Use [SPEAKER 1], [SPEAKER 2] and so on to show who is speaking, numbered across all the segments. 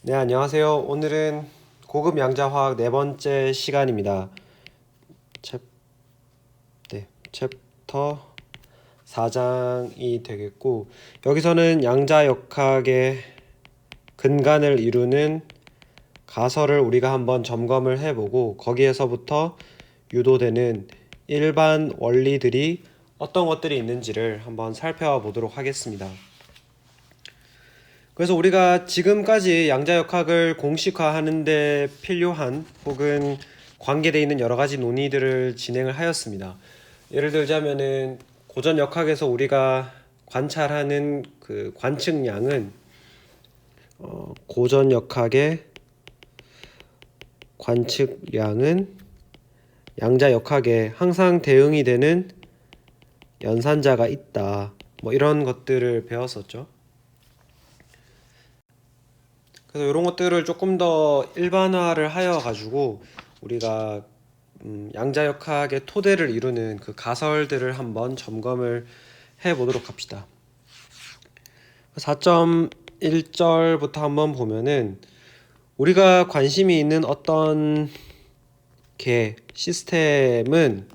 [SPEAKER 1] 네, 안녕하세요. 오늘은 고급 양자화학 네 번째 시간입니다. 챕, 챕터 4장이 되겠고, 여기서는 양자역학의 근간을 이루는 가설을 우리가 한번 점검을 해보고, 거기에서부터 유도되는 일반 원리들이 어떤 것들이 있는지를 한번 살펴보도록 하겠습니다. 그래서 우리가 지금까지 양자역학을 공식화하는 데 필요한 혹은 관계되어 있는 여러 가지 논의들을 진행을 하였습니다. 예를 들자면은 고전 역학에서 우리가 관찰하는 그 관측량은 고전 역학의 관측량은 양자 역학에 항상 대응이 되는 연산자가 있다. 뭐 이런 것들을 배웠었죠. 그래서 이런 것들을 조금 더 일반화를 하여 가지고 우리가 양자역학의 토대를 이루는 그 가설들을 한번 점검을 해 보도록 합시다. 4.1절부터 한번 보면은 우리가 관심이 있는 어떤 시스템은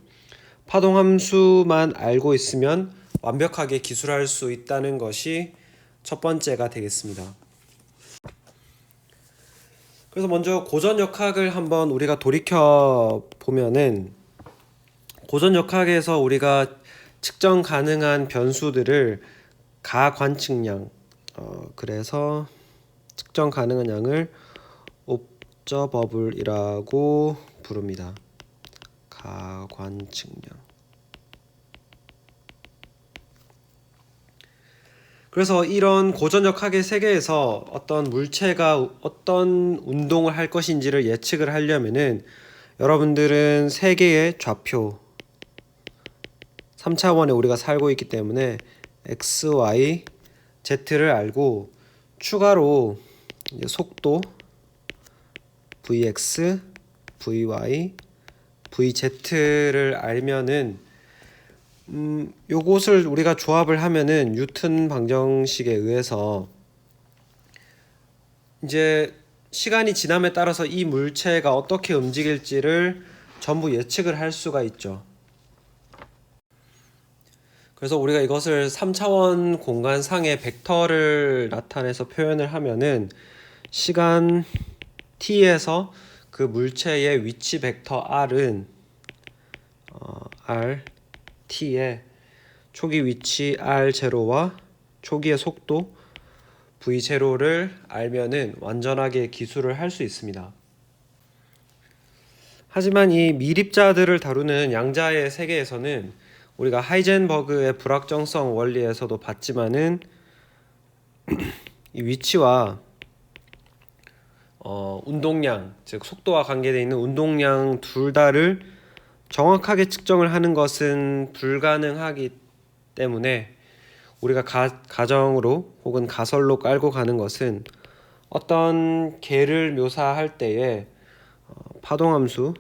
[SPEAKER 1] 파동함수만 알고 있으면 완벽하게 기술할 수 있다는 것이 첫 번째가 되겠습니다. 그래서 먼저 고전 역학을 한번 우리가 돌이켜 보면은 고전 역학에서 우리가 측정 가능한 변수들을 가관측량 그래서 측정 가능한 양을 observable이라고 부릅니다. 가관측량. 그래서 이런 고전역학의 세계에서 어떤 물체가 어떤 운동을 할 것인지를 예측을 하려면은 여러분들은 세계의 좌표 3차원에 우리가 살고 있기 때문에 x, y, z를 알고 추가로 이제 속도 vx, vy, vz를 알면은 요것을 우리가 조합을 하면은 뉴턴 방정식에 의해서 이제 시간이 지남에 따라서 이 물체가 어떻게 움직일지를 전부 예측을 할 수가 있죠. 그래서 우리가 이것을 3차원 공간상의 벡터를 나타내서 표현을 하면은 시간 t에서 그 물체의 위치 벡터 r은 r t의 초기 위치 r0와 초기의 속도 v0를 알면은 완전하게 기술을 할 수 있습니다. 하지만 이 미립자들을 다루는 양자의 세계에서는 우리가 하이젠버그의 불확정성 원리에서도 봤지만은 이 위치와 운동량, 즉 속도와 관계되어 있는 운동량 둘 다를 정확하게 측정을 하는 것은 불가능하기 때문에 우리가 가정으로 혹은 가설로 깔고 가는 것은 어떤 개를 묘사할 때에 파동함수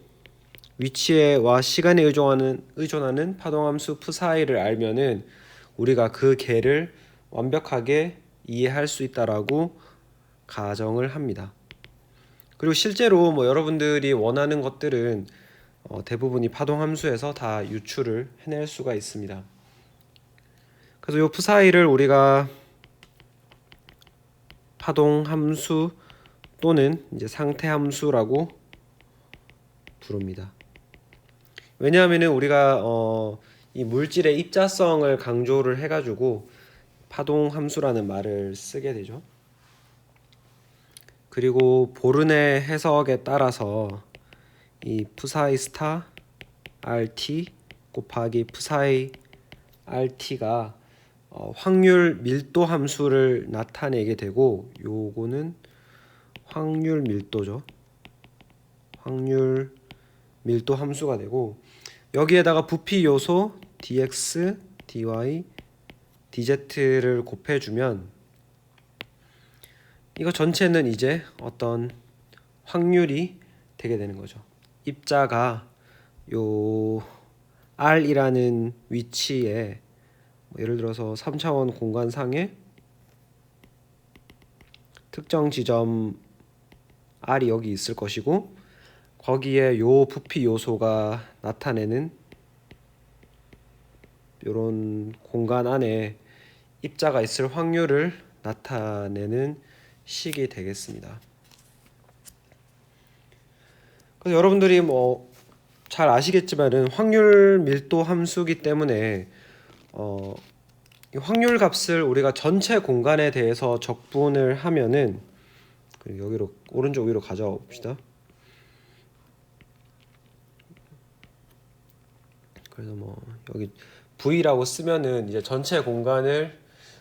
[SPEAKER 1] 위치와 시간에 의존하는 파동함수 psi를 알면은 우리가 그 개를 완벽하게 이해할 수 있다라고 가정을 합니다. 그리고 실제로 뭐 여러분들이 원하는 것들은 대부분이 파동함수에서 다 유출을 해낼 수가 있습니다. 그래서 이 psi를 우리가 파동함수 또는 이제 상태함수라고 부릅니다. 왜냐하면은 우리가 이 물질의 입자성을 강조를 해가지고 파동함수라는 말을 쓰게 되죠. 그리고 보른의 해석에 따라서 이 psi 스타 RT 곱하기 psi RT가 확률 밀도 함수를 나타내게 되고 요거는 확률 밀도죠. 확률 밀도 함수가 되고 여기에다가 부피 요소 dx, dy, dz를 곱해주면 이거 전체는 이제 어떤 확률이 되게 되는 거죠. 입자가 요 r이라는 위치에 예를 들어서 3차원 공간상의 특정 지점 R이 여기 있을 것이고 거기에 요 부피 요소가 나타내는 요런 공간 안에 입자가 있을 확률을 나타내는 식이 되겠습니다. 그래서 여러분들이 뭐 잘 아시겠지만은 확률 밀도 함수기 때문에 이 확률 값을 우리가 전체 공간에 대해서 적분을 하면은 여기로 오른쪽 위로 가져와 봅시다. 그래서 뭐 여기 V라고 쓰면은 이제 전체 공간을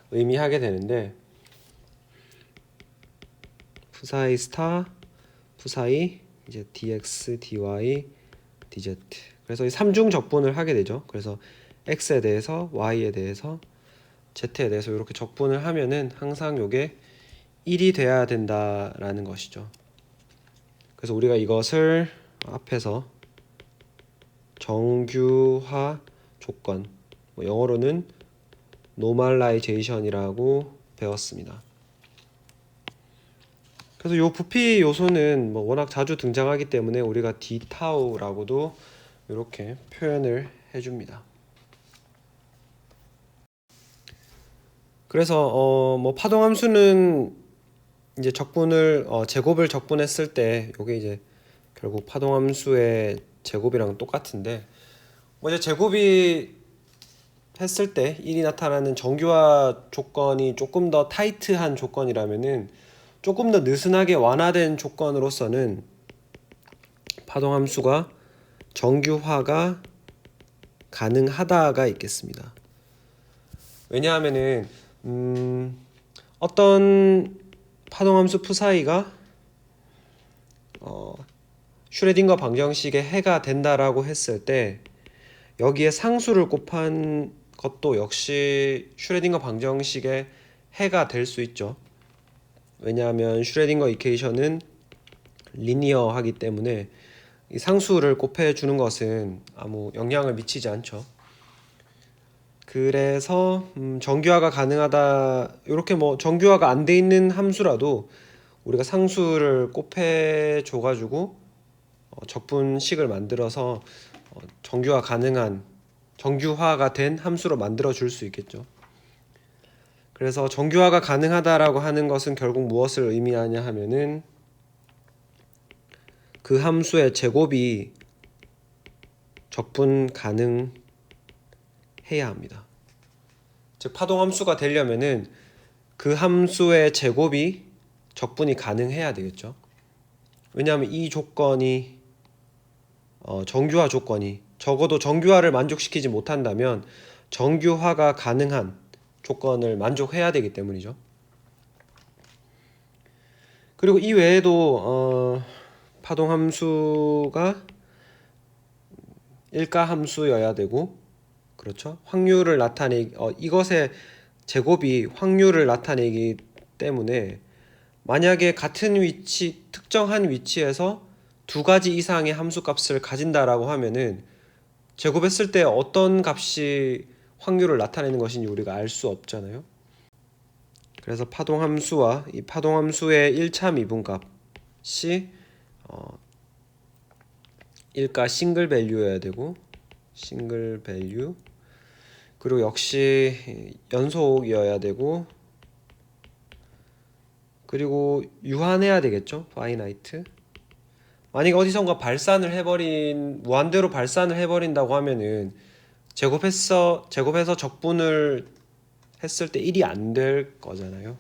[SPEAKER 1] 의미하게 되는데 푸사이 스타 푸사이 이제 dx dy dz 그래서 이 삼중 적분을 하게 되죠. 그래서 x에 대해서 y에 대해서 z에 대해서 이렇게 적분을 하면은 항상 요게 1이 돼야 된다라는 것이죠. 그래서 우리가 이것을 앞에서 정규화 조건, 뭐 영어로는 normalization이라고 배웠습니다. 그래서 요 부피 요소는 뭐 워낙 자주 등장하기 때문에 우리가 d 타우라고도 이렇게 표현을 해줍니다. 그래서 뭐 파동 함수는 이제 적분을 제곱을 적분했을 때 요게 이제 결국 파동 함수의 제곱이랑 똑같은데 뭐 이제 제곱이 했을 때 1이 나타나는 정규화 조건이 조금 더 타이트한 조건이라면은 조금 더 느슨하게 완화된 조건으로서는 파동 함수가 정규화가 가능하다가 있겠습니다. 왜냐하면은 어떤 파동 함수 푸사이가 슈레딩거 방정식의 해가 된다라고 했을 때 여기에 상수를 곱한 것도 역시 슈레딩거 방정식의 해가 될 수 있죠. 왜냐하면 슈레딩거 이퀘이션은 리니어하기 때문에 이 상수를 곱해주는 것은 아무 영향을 미치지 않죠. 그래서 정규화가 가능하다 이렇게 뭐 정규화가 안 돼 있는 함수라도 우리가 상수를 곱해줘 가지고 적분식을 만들어서 정규화가 된 함수로 만들어 줄 수 있겠죠. 그래서 정규화가 가능하다라고 하는 것은 결국 무엇을 의미하냐 하면은 그 함수의 제곱이 적분 가능해야 합니다. 즉 파동 함수가 되려면은 그 함수의 제곱이 적분이 가능해야 되겠죠. 왜냐하면 이 조건이 정규화 조건이 적어도 정규화를 만족시키지 못한다면 정규화가 가능한 조건을 만족해야 되기 때문이죠. 그리고 이 외에도 파동 함수가 일가 함수여야 되고 그렇죠. 확률을 나타내기 이것의 제곱이 확률을 나타내기 때문에 만약에 같은 위치 특정한 위치에서 두 가지 이상의 함수값을 가진다라고 하면은 제곱했을 때 어떤 값이 확률을 나타내는 것인지 우리가 알 수 없잖아요. 그래서 파동함수와 이 파동함수의 1차 미분값이 일가 싱글 밸류여야 되고 싱글 밸류 그리고 역시 연속이어야 되고 그리고 유한해야 되겠죠. 파이나이트. 만약에 어디선가 무한대로 발산을 해버린다고 하면은 제곱해서 적분을 했을 때 1이 안 될 거잖아요.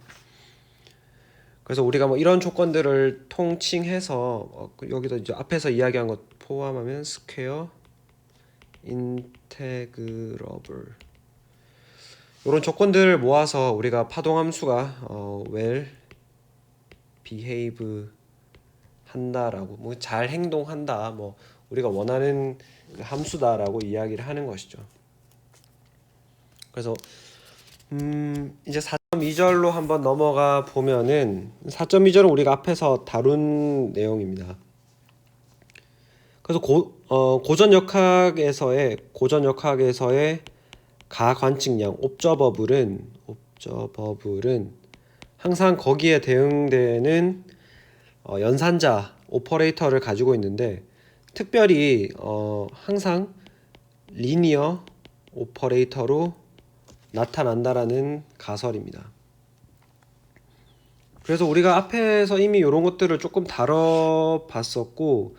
[SPEAKER 1] 그래서 우리가 뭐 이런 조건들을 통칭해서 여기도 이제 앞에서 이야기한 것 포함하면 스퀘어 인테그러블 이런 조건들을 모아서 우리가 파동함수가 well behave 한다라고 뭐 잘 행동한다 뭐 우리가 원하는 그 함수다라고 이야기를 하는 것이죠. 그래서 이제 4.2절로 한번 넘어가 보면은 4.2절은 우리가 앞에서 다룬 내용입니다. 그래서 고전 역학에서의 가관측량 옵저버블은 항상 거기에 대응되는 연산자 오퍼레이터를 가지고 있는데 특별히 항상 리니어 오퍼레이터로 나타난다라는 가설입니다. 그래서 우리가 앞에서 이미 이런 것들을 조금 다뤄봤었고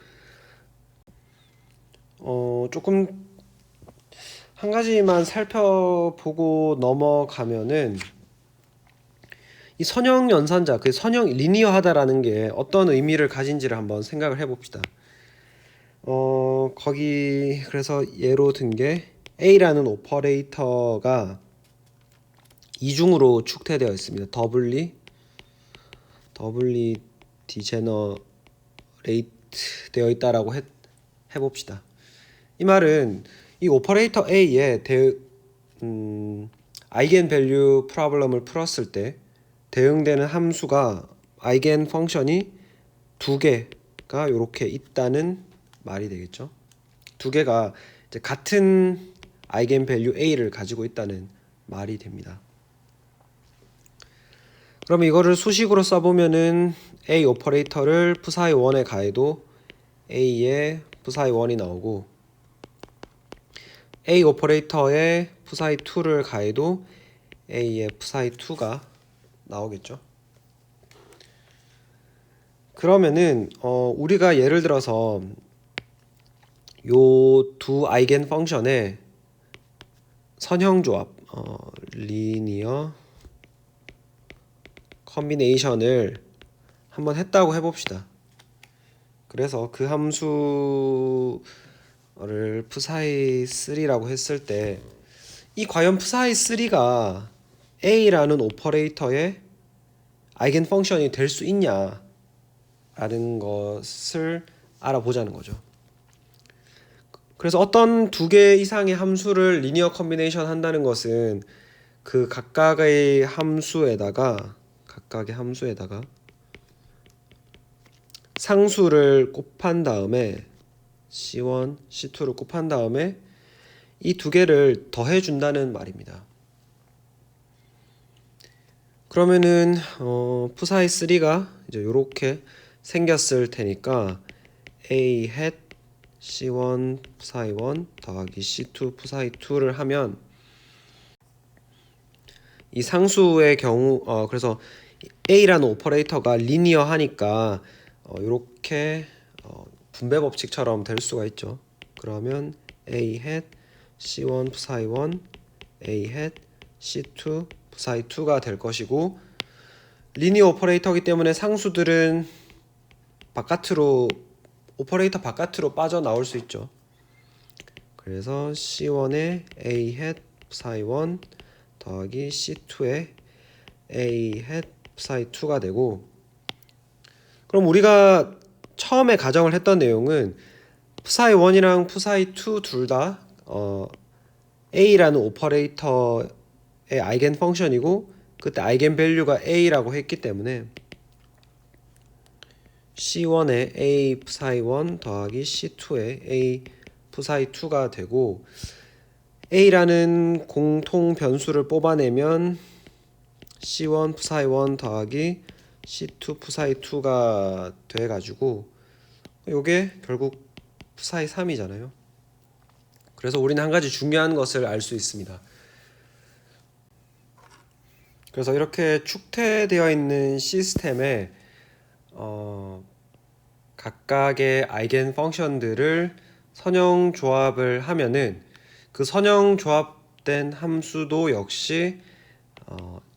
[SPEAKER 1] 조금 한 가지만 살펴보고 넘어가면은 이 선형 연산자, 그 선형 리니어하다라는 게 어떤 의미를 가진지를 한번 생각을 해봅시다. 거기 그래서 예로 든 게 A라는 오퍼레이터가 이중으로 축퇴되어 있습니다. 더블리 디제너레이트 되어 있다라고 해봅시다. 이 말은 이 오퍼레이터 A에 아이겐 밸류 프로블럼을 풀었을 때 대응되는 함수가 아이겐 펑션이 두 개가 이렇게 있다는 말이 되겠죠. 두 개가 이제 같은 아이겐 밸류 A를 가지고 있다는 말이 됩니다. 그럼 이거를 수식으로 써보면은 A 오퍼레이터를 푸사이 1에 가해도 A에 푸사이 1이 나오고 A 오퍼레이터에 푸사이 2를 가해도 A에 푸사이 2가 나오겠죠. 그러면은 우리가 예를 들어서 요 두 아이겐 펑션의 선형 조합 리니어 컨비네이션을 한번 했다고 해봅시다. 그래서 그 함수를 푸사이 3라고 했을 때 이 과연 푸사이 3가 A라는 오퍼레이터의 아이겐 펑션이 될 수 있냐 라는 것을 알아보자는 거죠. 그래서 어떤 두 개 이상의 함수를 리니어 컨비네이션 한다는 것은 그 각각의 함수에다가 상수를 곱한 다음에 C1, C2를 곱한 다음에 이 두 개를 더해 준다는 말입니다. 그러면은 푸사이 3가 이제 이렇게 생겼을 테니까 A hat C1 푸사이 1 더하기 C2 푸사이 2를 하면 이 상수의 경우 그래서 A라는 오퍼레이터가 리니어하니까 이렇게 분배 법칙처럼 될 수가 있죠. 그러면 A hat C1 푸사이 1 A hat C2 푸사이 2가 될 것이고 리니어 오퍼레이터이기 때문에 상수들은 오퍼레이터 바깥으로 빠져나올 수 있죠. 그래서 C1에 A hat 푸사이 1 더하기 C2에 A hat 푸사이 2가 되고 그럼 우리가 처음에 가정을 했던 내용은 푸사이 1이랑 푸사이 2 둘 다 A라는 오퍼레이터의 아이겐 펑션이고 그때 아이겐 밸류가 A라고 했기 때문에 C1에 A 푸사이 1 더하기 C2에 A 푸사이 2가 되고 A라는 공통 변수를 뽑아내면 C1 푸사이 1 더하기 C2 푸사이 2가 돼가지고 요게 결국 푸사이 3이잖아요. 그래서 우리는 한 가지 중요한 것을 알 수 있습니다. 그래서 이렇게 축퇴되어 있는 시스템에 각각의 아이겐 펑션들을 선형 조합을 하면은 그 선형 조합된 함수도 역시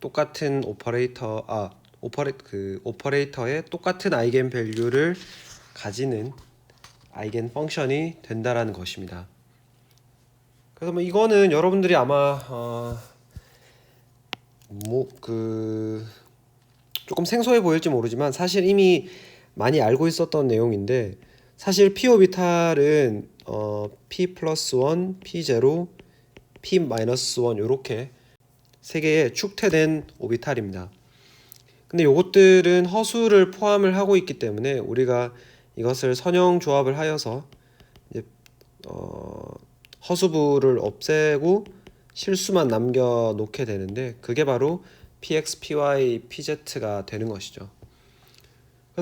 [SPEAKER 1] 똑같은 오퍼레이터의 똑같은 아이겐 밸류를 가지는 아이겐 펑션이 된다라는 것입니다. 그래서 뭐 이거는 여러분들이 아마 조금 생소해 보일지 모르지만 사실 이미 많이 알고 있었던 내용인데 사실 P 오비탈은 P 플러스 1, P 제로, P 마이너스 1 이렇게 세 개의 축퇴된 오비탈입니다. 근데 요것들은 허수를 포함을 하고 있기 때문에 우리가 이것을 선형 조합을 하여서 이제 허수부를 없애고 실수만 남겨 놓게 되는데 그게 바로 PX, PY, PZ가 되는 것이죠.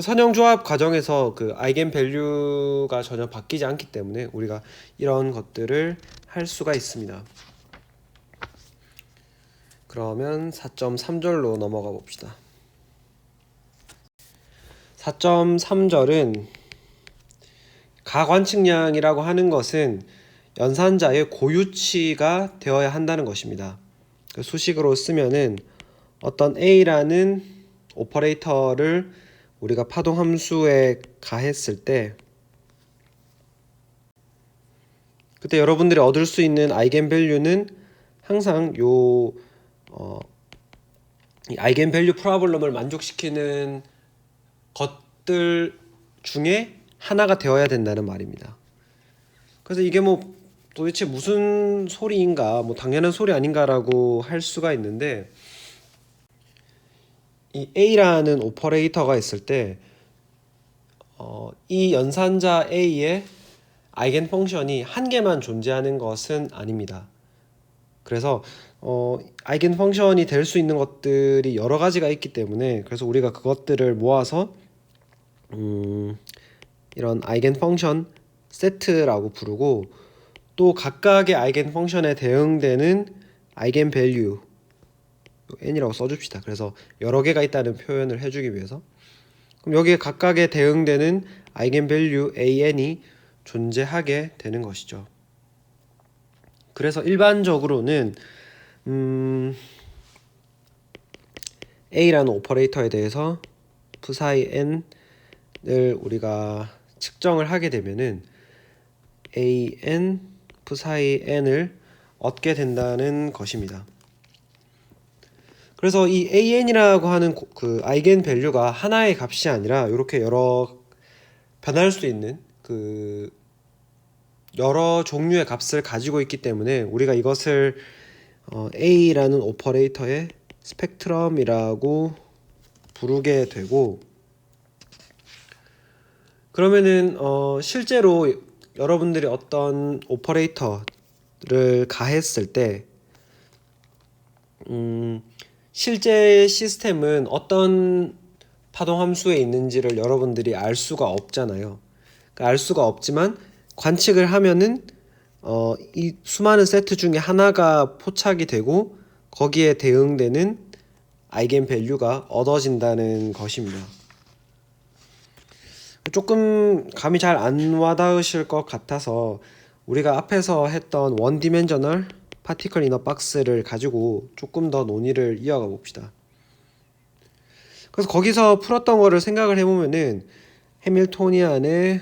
[SPEAKER 1] 선형조합 과정에서 그 아이겐 밸류가 전혀 바뀌지 않기 때문에 우리가 이런 것들을 할 수가 있습니다. 그러면 4.3절로 넘어가 봅시다. 4.3절은 가관측량이라고 하는 것은 연산자의 고유치가 되어야 한다는 것입니다. 수식으로 쓰면은 어떤 A라는 오퍼레이터를 우리가 파동 함수에 가했을 때 그때 여러분들이 얻을 수 있는 아이겐 밸류는 항상 이 아이겐 밸류 프로블럼을 만족시키는 것들 중에 하나가 되어야 된다는 말입니다. 그래서 이게 뭐 도대체 무슨 소리인가, 뭐 당연한 소리 아닌가라고 할 수가 있는데, 이 A라는 오퍼레이터가 있을 때 이 연산자 A의 아이겐 펑션이 한 개만 존재하는 것은 아닙니다. 그래서 아이겐 펑션이 될 수 있는 것들이 여러 가지가 있기 때문에, 그래서 우리가 그것들을 모아서 이런 아이겐 펑션 세트라고 부르고, 또 각각의 아이겐 펑션에 대응되는 아이겐 밸류 n이라고 써줍시다. 그래서 여러 개가 있다는 표현을 해주기 위해서, 그럼 여기에 각각에 대응되는 아이겐 밸류 an이 존재하게 되는 것이죠. 그래서 일반적으로는 A라는 오퍼레이터에 대해서 psi n을 우리가 측정을 하게 되면은 an psi n을 얻게 된다는 것입니다. 그래서 이 an이라고 하는 그 아이겐 밸류가 하나의 값이 아니라 이렇게 여러 변할 수 있는 그 여러 종류의 값을 가지고 있기 때문에 우리가 이것을 A라는 오퍼레이터의 스펙트럼이라고 부르게 되고, 그러면은 실제로 여러분들이 어떤 오퍼레이터를 가했을 때 실제 시스템은 어떤 파동 함수에 있는지를 여러분들이 알 수가 없잖아요. 그러니까 알 수가 없지만 관측을 하면은 이 수많은 세트 중에 하나가 포착이 되고 거기에 대응되는 아이겐 밸류가 얻어진다는 것입니다. 조금 감이 잘 안 와닿으실 것 같아서 우리가 앞에서 했던 원 디멘셔널 파티클 이너 박스를 가지고 조금 더 논의를 이어가 봅시다. 그래서 거기서 풀었던 거를 생각을 해보면은 해밀토니안의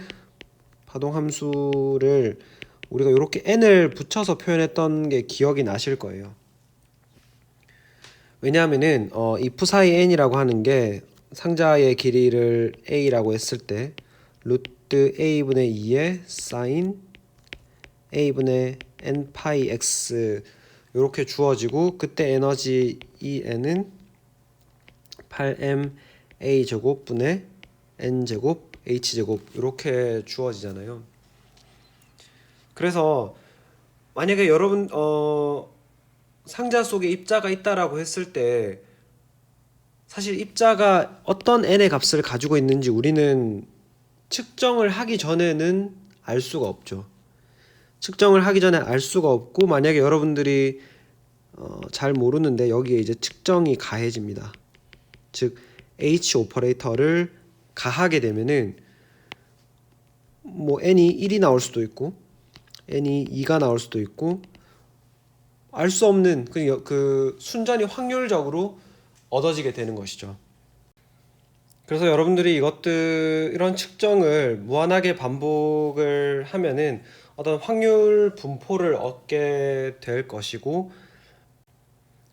[SPEAKER 1] 파동 함수를 우리가 이렇게 n을 붙여서 표현했던 게 기억이 나실 거예요. 왜냐하면은 이 psi n이라고 하는 게 상자의 길이를 a라고 했을 때 루트 a분의 2의 사인 a분의 n 파이 x 이렇게 주어지고, 그때 에너지 En은 8m a 제곱 분의 n 제곱 h 제곱 이렇게 주어지잖아요. 그래서 만약에 여러분 상자 속에 입자가 있다라고 했을 때 사실 입자가 어떤 n의 값을 가지고 있는지 우리는 측정을 하기 전에는 알 수가 없죠. 측정을 하기 전에 알 수가 없고, 만약에 여러분들이 잘 모르는데 여기에 이제 측정이 가해집니다. 즉 H 오퍼레이터를 가하게 되면은 뭐 n이 1이 나올 수도 있고 n이 2가 나올 수도 있고 알 수 없는 그 순전히 확률적으로 얻어지게 되는 것이죠. 그래서 여러분들이 이런 측정을 무한하게 반복을 하면은 어떤 확률 분포를 얻게 될 것이고,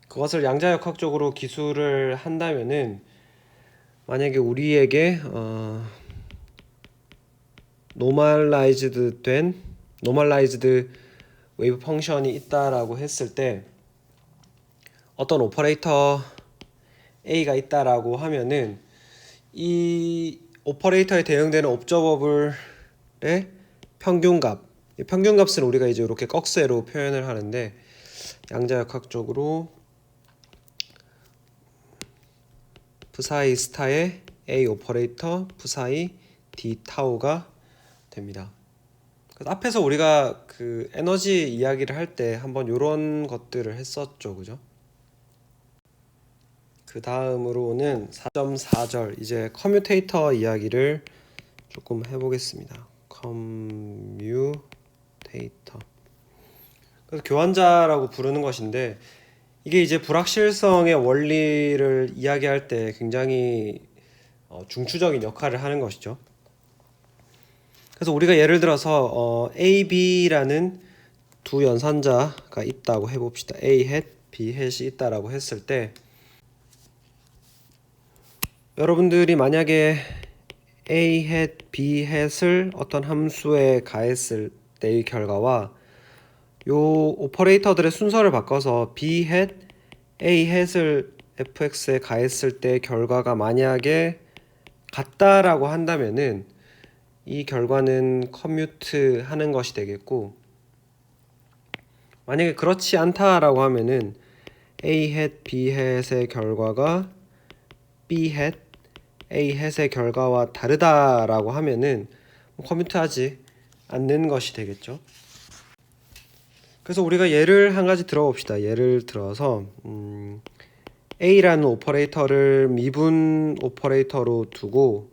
[SPEAKER 1] 그것을 양자역학적으로 기술을 한다면은 만약에 우리에게 노멀라이즈드 웨이브 펑션이 있다라고 했을 때 어떤 오퍼레이터 A가 있다라고 하면은 이 오퍼레이터에 대응되는 옵저버블의 평균값을 우리가 이제 이렇게 꺽쇠로 표현을 하는데, 양자역학적으로 psi 스타의 A 오퍼레이터 푸사이 D 타우가 됩니다. 그래서 앞에서 우리가 그 에너지 이야기를 할 때 한번 이런 것들을 했었죠, 그죠? 그 다음으로는 4.4절 이제 커뮤테이터 이야기를 조금 해보겠습니다. 커뮤테이터. 그래서 교환자라고 부르는 것인데 이게 이제 불확실성의 원리를 이야기할 때 굉장히 중추적인 역할을 하는 것이죠. 그래서 우리가 예를 들어서 A, B라는 두 연산자가 있다고 해봅시다. A hat, B hat이 있다라고 했을 때 여러분들이 만약에 A hat, B hat을 어떤 함수에 가했을 때의 결과와 요 오퍼레이터들의 순서를 바꿔서 B hat, A hat을 fx에 가했을 때 결과가 만약에 같다라고 한다면은 이 결과는 커뮤트 하는 것이 되겠고, 만약에 그렇지 않다라고 하면은 A hat, B hat의 결과가 B hat, A hat의 결과와 다르다라고 하면은 커뮤트하지 않는 것이 되겠죠. 그래서 우리가 예를 한 가지 들어봅시다. 예를 들어서 A라는 오퍼레이터를 미분 오퍼레이터로 두고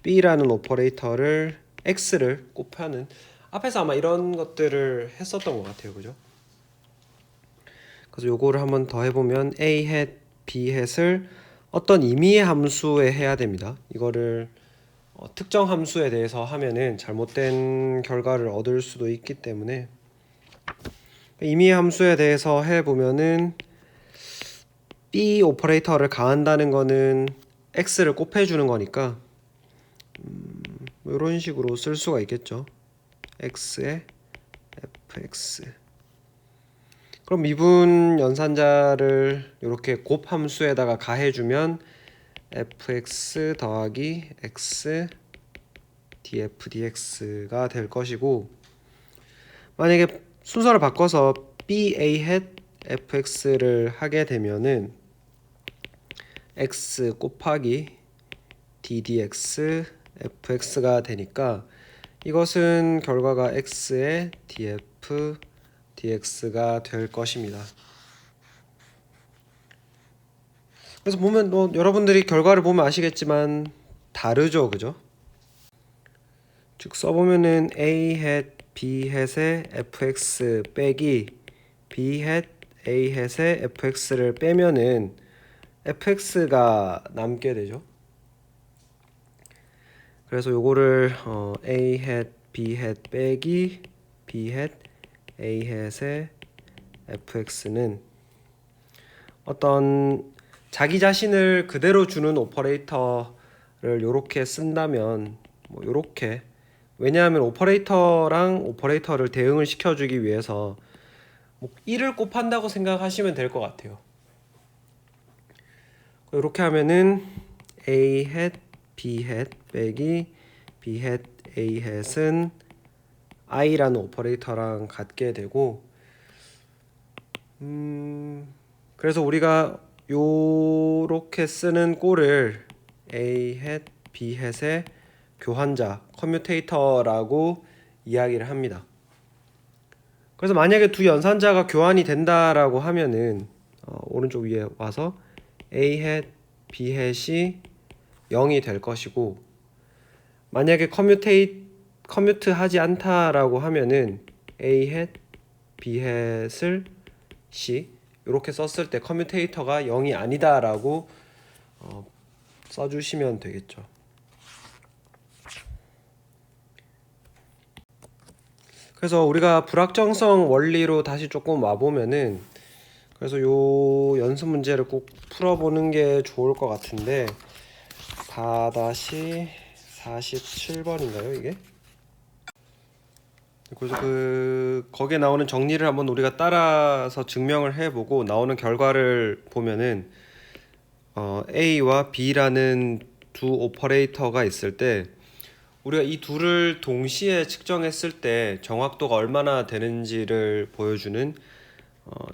[SPEAKER 1] B라는 오퍼레이터를 X를 곱하는, 앞에서 아마 이런 것들을 했었던 것 같아요, 그죠? 그래서 요거를 한번 더 해보면 A hat, B hat을 어떤 임의의 함수에 해야 됩니다. 이거를 특정 함수에 대해서 하면은 잘못된 결과를 얻을 수도 있기 때문에 임의의 함수에 대해서 해보면은 B 오퍼레이터를 가한다는 거는 X를 곱해주는 거니까 이런 식으로 쓸 수가 있겠죠. X에 fx. 그럼 미분 연산자를 이렇게 곱함수에다가 가해주면 fx 더하기 x df dx가 될 것이고, 만약에 순서를 바꿔서 ba hat fx를 하게 되면은 x 곱하기 d dx fx가 되니까 이것은 결과가 x의 df dx가 될 것입니다. 그래서 보면 여러분들이 결과를 보면 아시겠지만 다르죠, 그죠? 즉 써보면은 a hat b hat의 fx 빼기 b hat a hat의 fx를 빼면은 fx가 남게 되죠. 그래서 요거를 a hat b hat 빼기 b hat a hat의 fx는 어떤 자기 자신을 그대로 주는 오퍼레이터를 요렇게 쓴다면 요렇게, 왜냐하면 오퍼레이터랑 오퍼레이터를 대응을 시켜주기 위해서 1을 곱한다고 생각하시면 될 것 같아요. 이렇게 하면은 a hat b hat 빼기 b hat a hat은 i라는 오퍼레이터랑 같게 되고, 그래서 우리가 요렇게 쓰는 꼴을 a hat b hat의 교환자 커뮤테이터라고 이야기를 합니다. 그래서 만약에 두 연산자가 교환이 된다라고 하면은 오른쪽 위에 와서 a hat b hat이 0이 될 것이고, 만약에 커뮤트 하지 않다라고 하면은 a hat b hat을 c 이렇게 썼을 때 커뮤테이터가 0이 아니다라고 써주시면 되겠죠. 그래서 우리가 불확정성 원리로 다시 조금 와보면은, 그래서 요 연습 문제를 꼭 풀어보는 게 좋을 것 같은데, 4-47번인가요 이게? 그래서 거기에 나오는 정리를 한번 우리가 따라서 증명을 해보고 나오는 결과를 보면은 A와 B라는 두 오퍼레이터가 있을 때 우리가 이 둘을 동시에 측정했을 때 정확도가 얼마나 되는지를 보여주는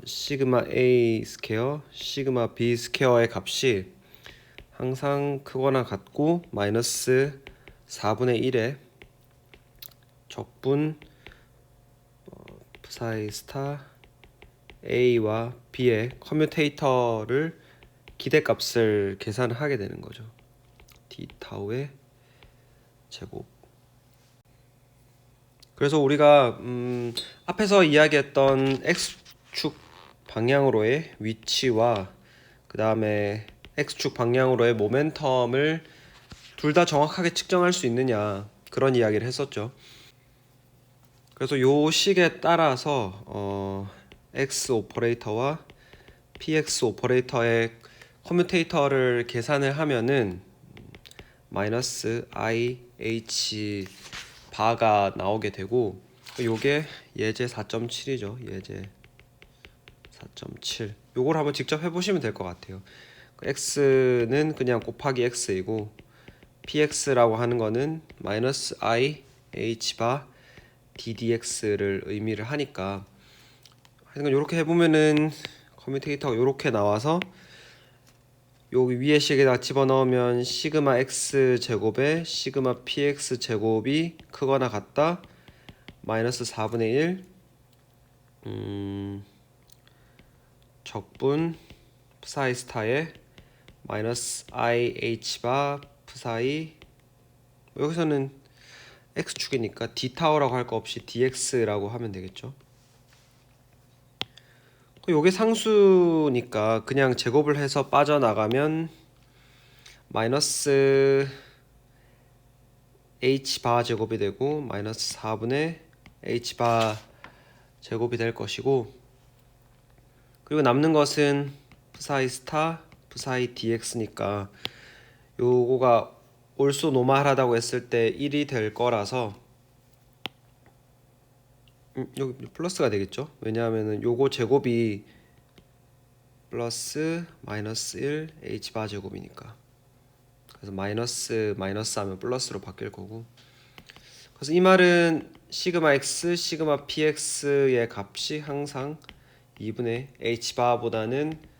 [SPEAKER 1] 시그마 A 스퀘어, 시그마 B 스퀘어의 값이 항상 크거나 같고 마이너스 4분의 1의 적분 psi 스타 A와 B의 커뮤테이터를 기대값을 계산하게 되는 거죠. d 타우의 제곱. 그래서 우리가 앞에서 이야기했던 x축 방향으로의 위치와 그 다음에 x축 방향으로의 모멘텀을 둘 다 정확하게 측정할 수 있느냐, 그런 이야기를 했었죠. 그래서 요 식에 따라서 x 오퍼레이터와 px 오퍼레이터의 커뮤테이터를 계산을 하면은 마이너스 IH 바가 나오게 되고, 요게 예제 4.7이죠. 예제 4.7. 요걸 한번 직접 해보시면 될 것 같아요. x는 그냥 곱하기 x이고 px라고 하는 거는 마이너스 IH 바 ddx를 의미를 하니까, 하여간 요렇게 해보면은 커뮤테이터가 요렇게 나와서 여기 위에 식에다 집어넣으면 시그마 x 제곱에 시그마 px 제곱이 크거나 같다 마이너스 4분의 1 적분 psi 스타에 마이너스 IH 바 psi, 여기서는 x축이니까 d 타워라고 할 거 없이 dx라고 하면 되겠죠. 요게 상수니까 그냥 제곱을 해서 빠져나가면 마이너스 h 바 제곱이 되고 마이너스 4분의 h 바 제곱이 될 것이고, 그리고 남는 것은 psi 스타 psi dx니까 요거가 올소 노멀하다고 했을 때 1이 될 거라서 여기 플러스가 되겠죠. 왜냐하면은 요거 제곱이 플러스 마이너스 1 h 바 제곱이니까. 그래서 마이너스 마이너스 하면 플러스로 바뀔 거고, 그래서 이 말은 시그마 x 시그마 px의 값이 항상 2분의 h 바보다는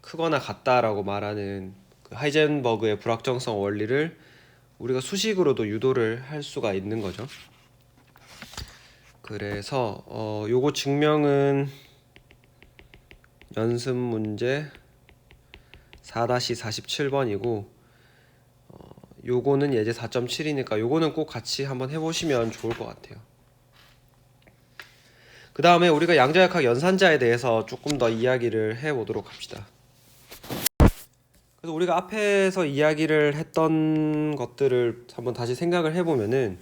[SPEAKER 1] 크거나 같다라고 말하는 그 하이젠버그의 불확정성 원리를 우리가 수식으로도 유도를 할 수가 있는 거죠. 그래서 요거 증명은 연습 문제 4-47번이고 요거는 예제 4.7이니까 요거는 꼭 같이 한번 해보시면 좋을 것 같아요. 그 다음에 우리가 양자역학 연산자에 대해서 조금 더 이야기를 해보도록 합시다. 그래서 우리가 앞에서 이야기를 했던 것들을 한번 다시 생각을 해보면은,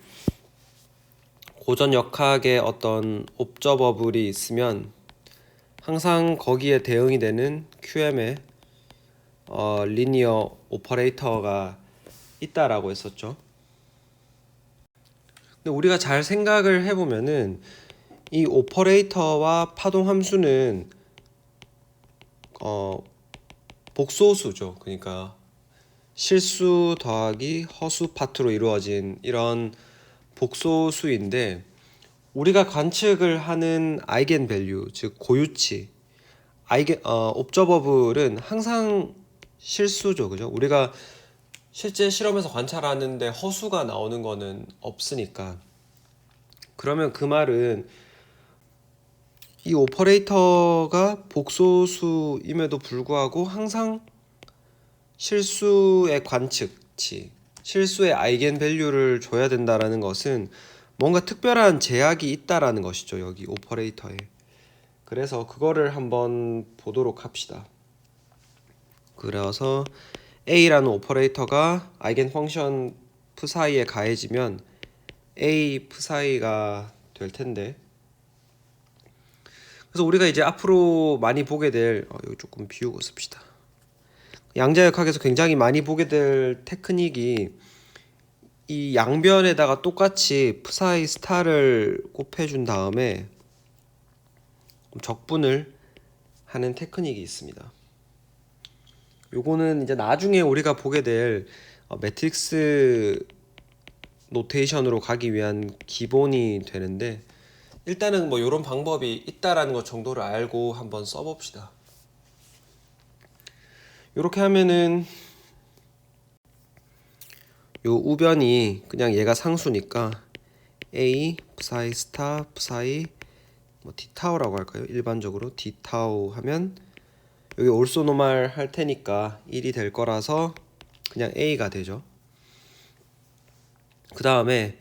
[SPEAKER 1] 고전 역학에 어떤 옵저버블이 있으면 항상 거기에 대응이 되는 QM의 리니어 오퍼레이터가 있다라고 했었죠. 근데 우리가 잘 생각을 해보면은 이 오퍼레이터와 파동 함수는 복소수죠. 그러니까 실수 더하기 허수 파트로 이루어진 이런 복소수인데, 우리가 관측을 하는 아이겐 밸류, 즉 고유치, 옵저버블은 항상 실수죠. 그죠? 우리가 실제 실험에서 관찰하는데 허수가 나오는 거는 없으니까. 그러면 그 말은 이 오퍼레이터가 복소수임에도 불구하고 항상 실수의 관측치, 실수의 아이겐 밸류를 줘야 된다라는 것은 뭔가 특별한 제약이 있다라는 것이죠. 여기 오퍼레이터에. 그래서 그거를 한번 보도록 합시다. 그래서 A라는 오퍼레이터가 아이겐 펑션 psi에 가해지면 A psi가 될 텐데, 그래서 우리가 이제 앞으로 많이 보게 될 여기 조금 비우고 씁시다. 양자역학에서 굉장히 많이 보게 될 테크닉이 이 양변에다가 똑같이 psi 스타를 곱해준 다음에 적분을 하는 테크닉이 있습니다. 요거는 이제 나중에 우리가 보게 될 매트릭스 노테이션으로 가기 위한 기본이 되는데, 일단은 뭐 이런 방법이 있다라는 것 정도를 알고 한번 써봅시다. 이렇게 하면은 요 우변이 그냥 얘가 상수니까 A psi 스타 psi 뭐 d 타우라고 할까요? 일반적으로 d 타우 하면 여기 올소노말 할 테니까 1이 될 거라서 그냥 A가 되죠. 그 다음에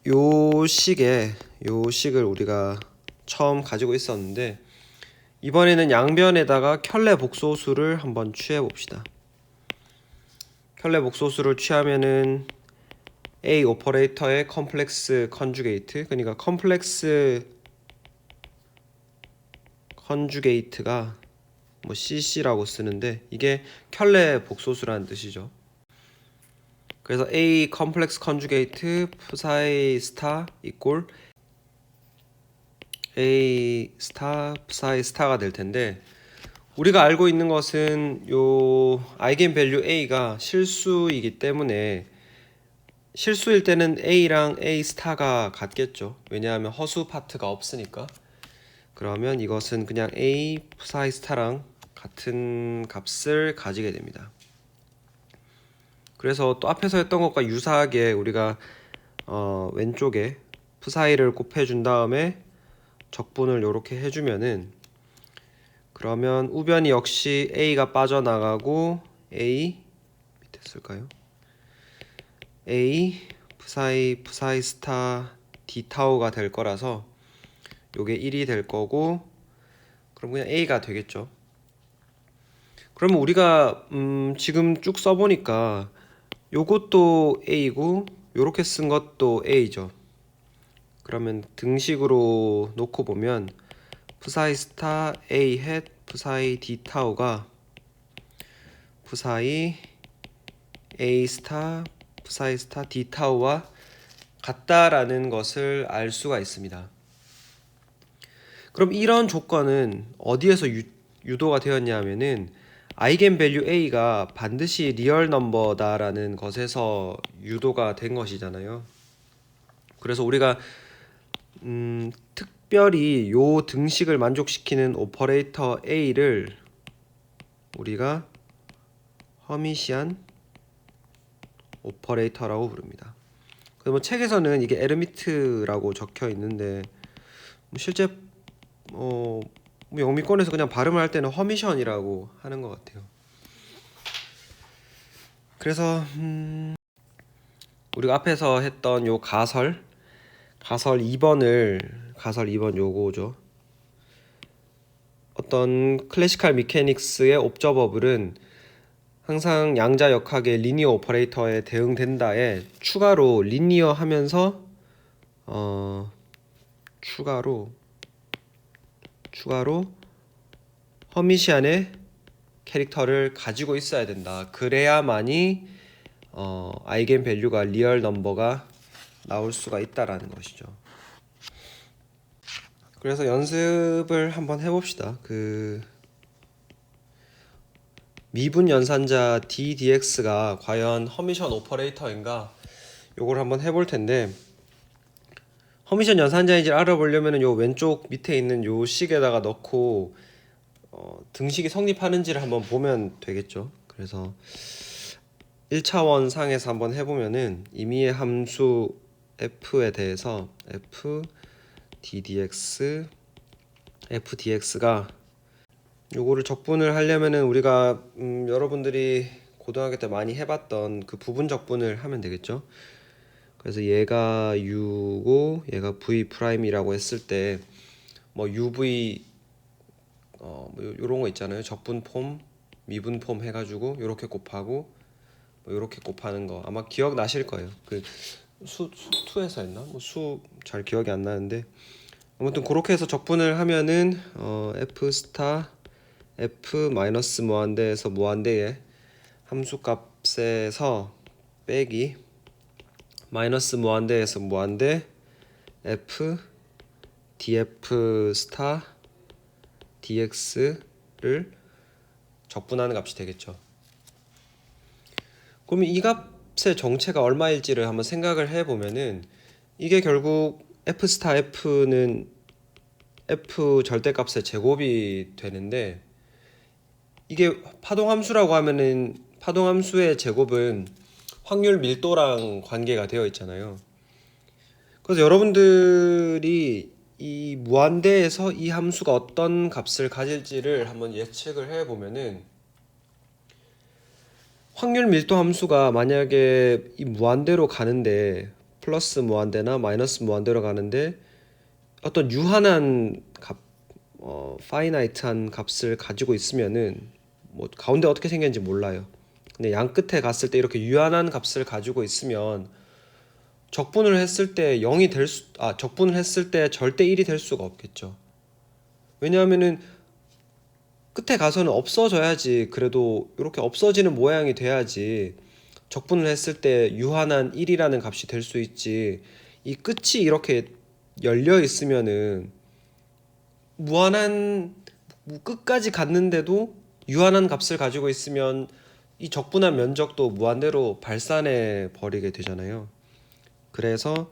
[SPEAKER 1] 요 식을 우리가 처음 가지고 있었는데 이번에는 양변에다가 켤레 복소수를 한번 취해 봅시다. 켤레 복소수를 취하면은 A 오퍼레이터의 컴플렉스 컨주게이트, 그러니까 컴플렉스 컨주게이트가 뭐 CC라고 쓰는데 이게 켤레 복소수라는 뜻이죠. 그래서 A 컴플렉스 컨주게이트 psi 스타 이꼴 A 스타 psi 스타가 될 텐데 우리가 알고 있는 것은 요 아이겐 밸류 A가 실수이기 때문에 실수일 때는 A랑 A 스타가 같겠죠. 왜냐하면 허수 파트가 없으니까. 그러면 이것은 그냥 A psi 스타랑 같은 값을 가지게 됩니다. 그래서 또 앞에서 했던 것과 유사하게 우리가 왼쪽에 psi를 곱해준 다음에 적분을 이렇게 해주면은 그러면 우변이 역시 A가 빠져나가고 A 밑에 쓸까요? A psi 스타 D 타우가 될 거라서 요게 1이 될 거고 그럼 그냥 A가 되겠죠. 그러면 우리가 지금 쭉 써보니까 요것도 A고 요렇게 쓴 것도 A죠. 그러면 등식으로 놓고 보면 psi 스타 A 햇 psi D 타우가 psi A 스타 psi 스타 D 타우와 같다라는 것을 알 수가 있습니다. 그럼 이런 조건은 어디에서 유도가 되었냐 하면은 아이겐 밸류 A가 반드시 리얼 넘버다라는 것에서 유도가 된 것이잖아요. 그래서 우리가 특별히 요 등식을 만족시키는 오퍼레이터 A를 우리가 허미시안 오퍼레이터라고 부릅니다. 그러면 책에서는 이게 에르미트라고 적혀 있는데 실제 뭐 영미권에서 그냥 발음을 할 때는 허미션이라고 하는 것 같아요. 그래서 우리가 앞에서 했던 요 가설 2번 요거죠. 어떤 클래시컬 미케닉스의 옵저버블은 항상 양자역학의 리니어 오퍼레이터에 대응된다에 추가로 리니어 하면서 추가로 허미시안의 캐릭터를 가지고 있어야 된다. 그래야만이 아이겐 밸류가 리얼 넘버가 나올 수가 있다라는 것이죠. 그래서 연습을 한번 해봅시다. 그 미분 연산자 DDX가 과연 허미션 오퍼레이터인가 요걸 한번 해볼 텐데 허미션 연산자인지 알아보려면 요 왼쪽 밑에 있는 요 식에다가 넣고 등식이 성립하는지를 한번 보면 되겠죠. 그래서 1차원 상에서 한번 해보면은 임의의 함수 f에 대해서 f fdx가 요거를 적분을 하려면은 우리가 여러분들이 고등학교 때 많이 해봤던 그 부분 적분을 하면 되겠죠. 그래서 얘가 u고 얘가 v 프라임이라고 했을 때 뭐 uv 뭐 요런 거 있잖아요. 적분 폼, 미분 폼 해가지고 요렇게 곱하고 뭐 요렇게 곱하는 거 아마 기억 나실 거예요. 그 수2에서 했나? 뭐 수 잘 기억이 안 나는데 아무튼 그렇게 해서 적분을 하면은 f 스타 f 마이너스 무한대에서 무한대의 함수값에서 빼기 마이너스 무한대에서 무한대 f df 스타 dx를 적분하는 값이 되겠죠. 그러면 이 값의 정체가 얼마일지를 한번 생각을 해보면은 이게 결국 f 스타 f는 f 절대값의 제곱이 되는데 이게 파동함수라고 하면은 파동함수의 제곱은 확률 밀도랑 관계가 되어 있잖아요. 그래서 여러분들이 이 무한대에서 이 함수가 어떤 값을 가질지를 한번 예측을 해보면은, 확률 밀도 함수가 만약에 이 무한대로 가는데, 플러스 무한대나 마이너스 무한대로 가는데 어떤 유한한 값, 파이나이트한 값을 가지고 있으면은, 뭐 가운데 어떻게 생겼는지 몰라요. 근데 양 끝에 갔을 때 이렇게 유한한 값을 가지고 있으면 적분을 했을 때 적분을 했을 때 절대 1이 될 수가 없겠죠. 왜냐하면은 끝에 가서는 없어져야지, 그래도 이렇게 없어지는 모양이 돼야지 적분을 했을 때 유한한 1이라는 값이 될 수 있지. 이 끝이 이렇게 열려 있으면은 무한한 끝까지 갔는데도 유한한 값을 가지고 있으면 이 적분한 면적도 무한대로 발산해 버리게 되잖아요. 그래서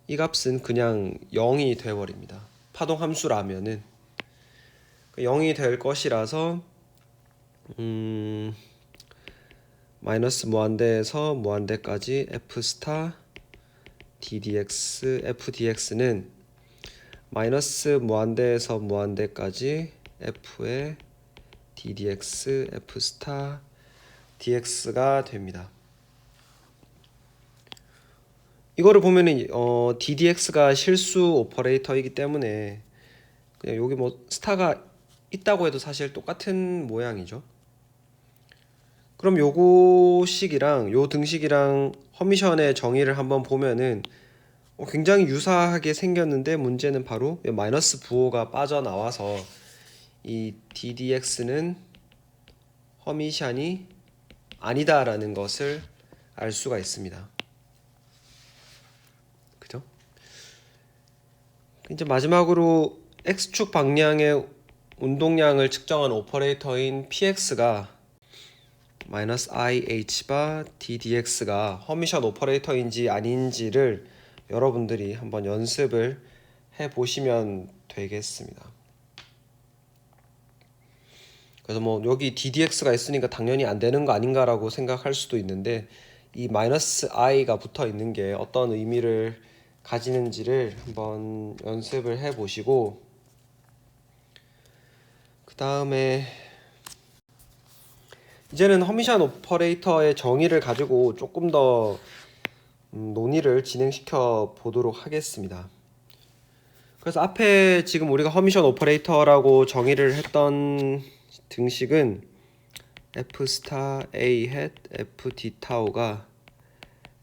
[SPEAKER 1] 이 값은 그냥 0이 돼 버립니다. 파동 함수라면은 0이 될 것이라서 마이너스 무한대에서 무한대까지 f 스타 ddx fdx는 마이너스 무한대에서 무한대까지 f의 ddx f 스타 dx가 됩니다. 이거를 보면은 ddx가 실수 오퍼레이터이기 때문에 그냥 여기 뭐 스타가 있다고 해도 사실 똑같은 모양이죠. 그럼 요거식이랑 요 등식이랑 허미션의 정의를 한번 보면은 굉장히 유사하게 생겼는데, 문제는 바로 마이너스 부호가 빠져나와서 이 ddx는 허미션이 아니다라는 것을 알 수가 있습니다. 그죠? 이제 마지막으로 x축 방향의 운동량을 측정한 오퍼레이터인 px가 마이너스 ih바 ddx가 허미션 오퍼레이터인지 아닌지를 여러분들이 한번 연습을 해보시면 되겠습니다. 그래서 뭐 여기 ddx가 있으니까 당연히 안 되는 거 아닌가라고 생각할 수도 있는데, 이 마이너스 i가 붙어 있는 게 어떤 의미를 가지는지를 한번 연습을 해보시고, 그 다음에 이제는 허미션 오퍼레이터의 정의를 가지고 조금 더 논의를 진행시켜 보도록 하겠습니다. 그래서 앞에 지금 우리가 허미션 오퍼레이터라고 정의를 했던 등식은 f 스타 a 햇 f d 타우가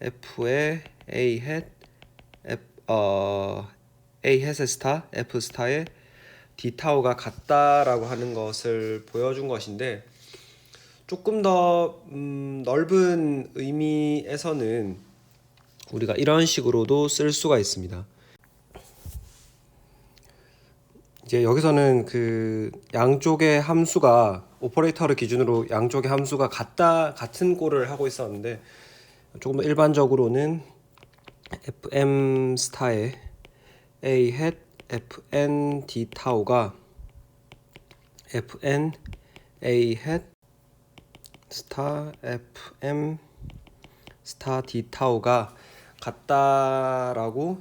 [SPEAKER 1] f의 a 햇 a 햇의 스타 f 스타의 d 타우가 같다라고 하는 것을 보여준 것인데, 조금 더 넓은 의미에서는 우리가 이런 식으로도 쓸 수가 있습니다. 이제 여기서는 그 양쪽의 함수가 오퍼레이터를 기준으로 양쪽의 함수가 같은 꼴을 하고 있었는데, 조금 더 일반적으로는 fm 스타의 a 햇 fn d 타우가 fn a 햇 스타 fm 스타 d 타우가 같다라고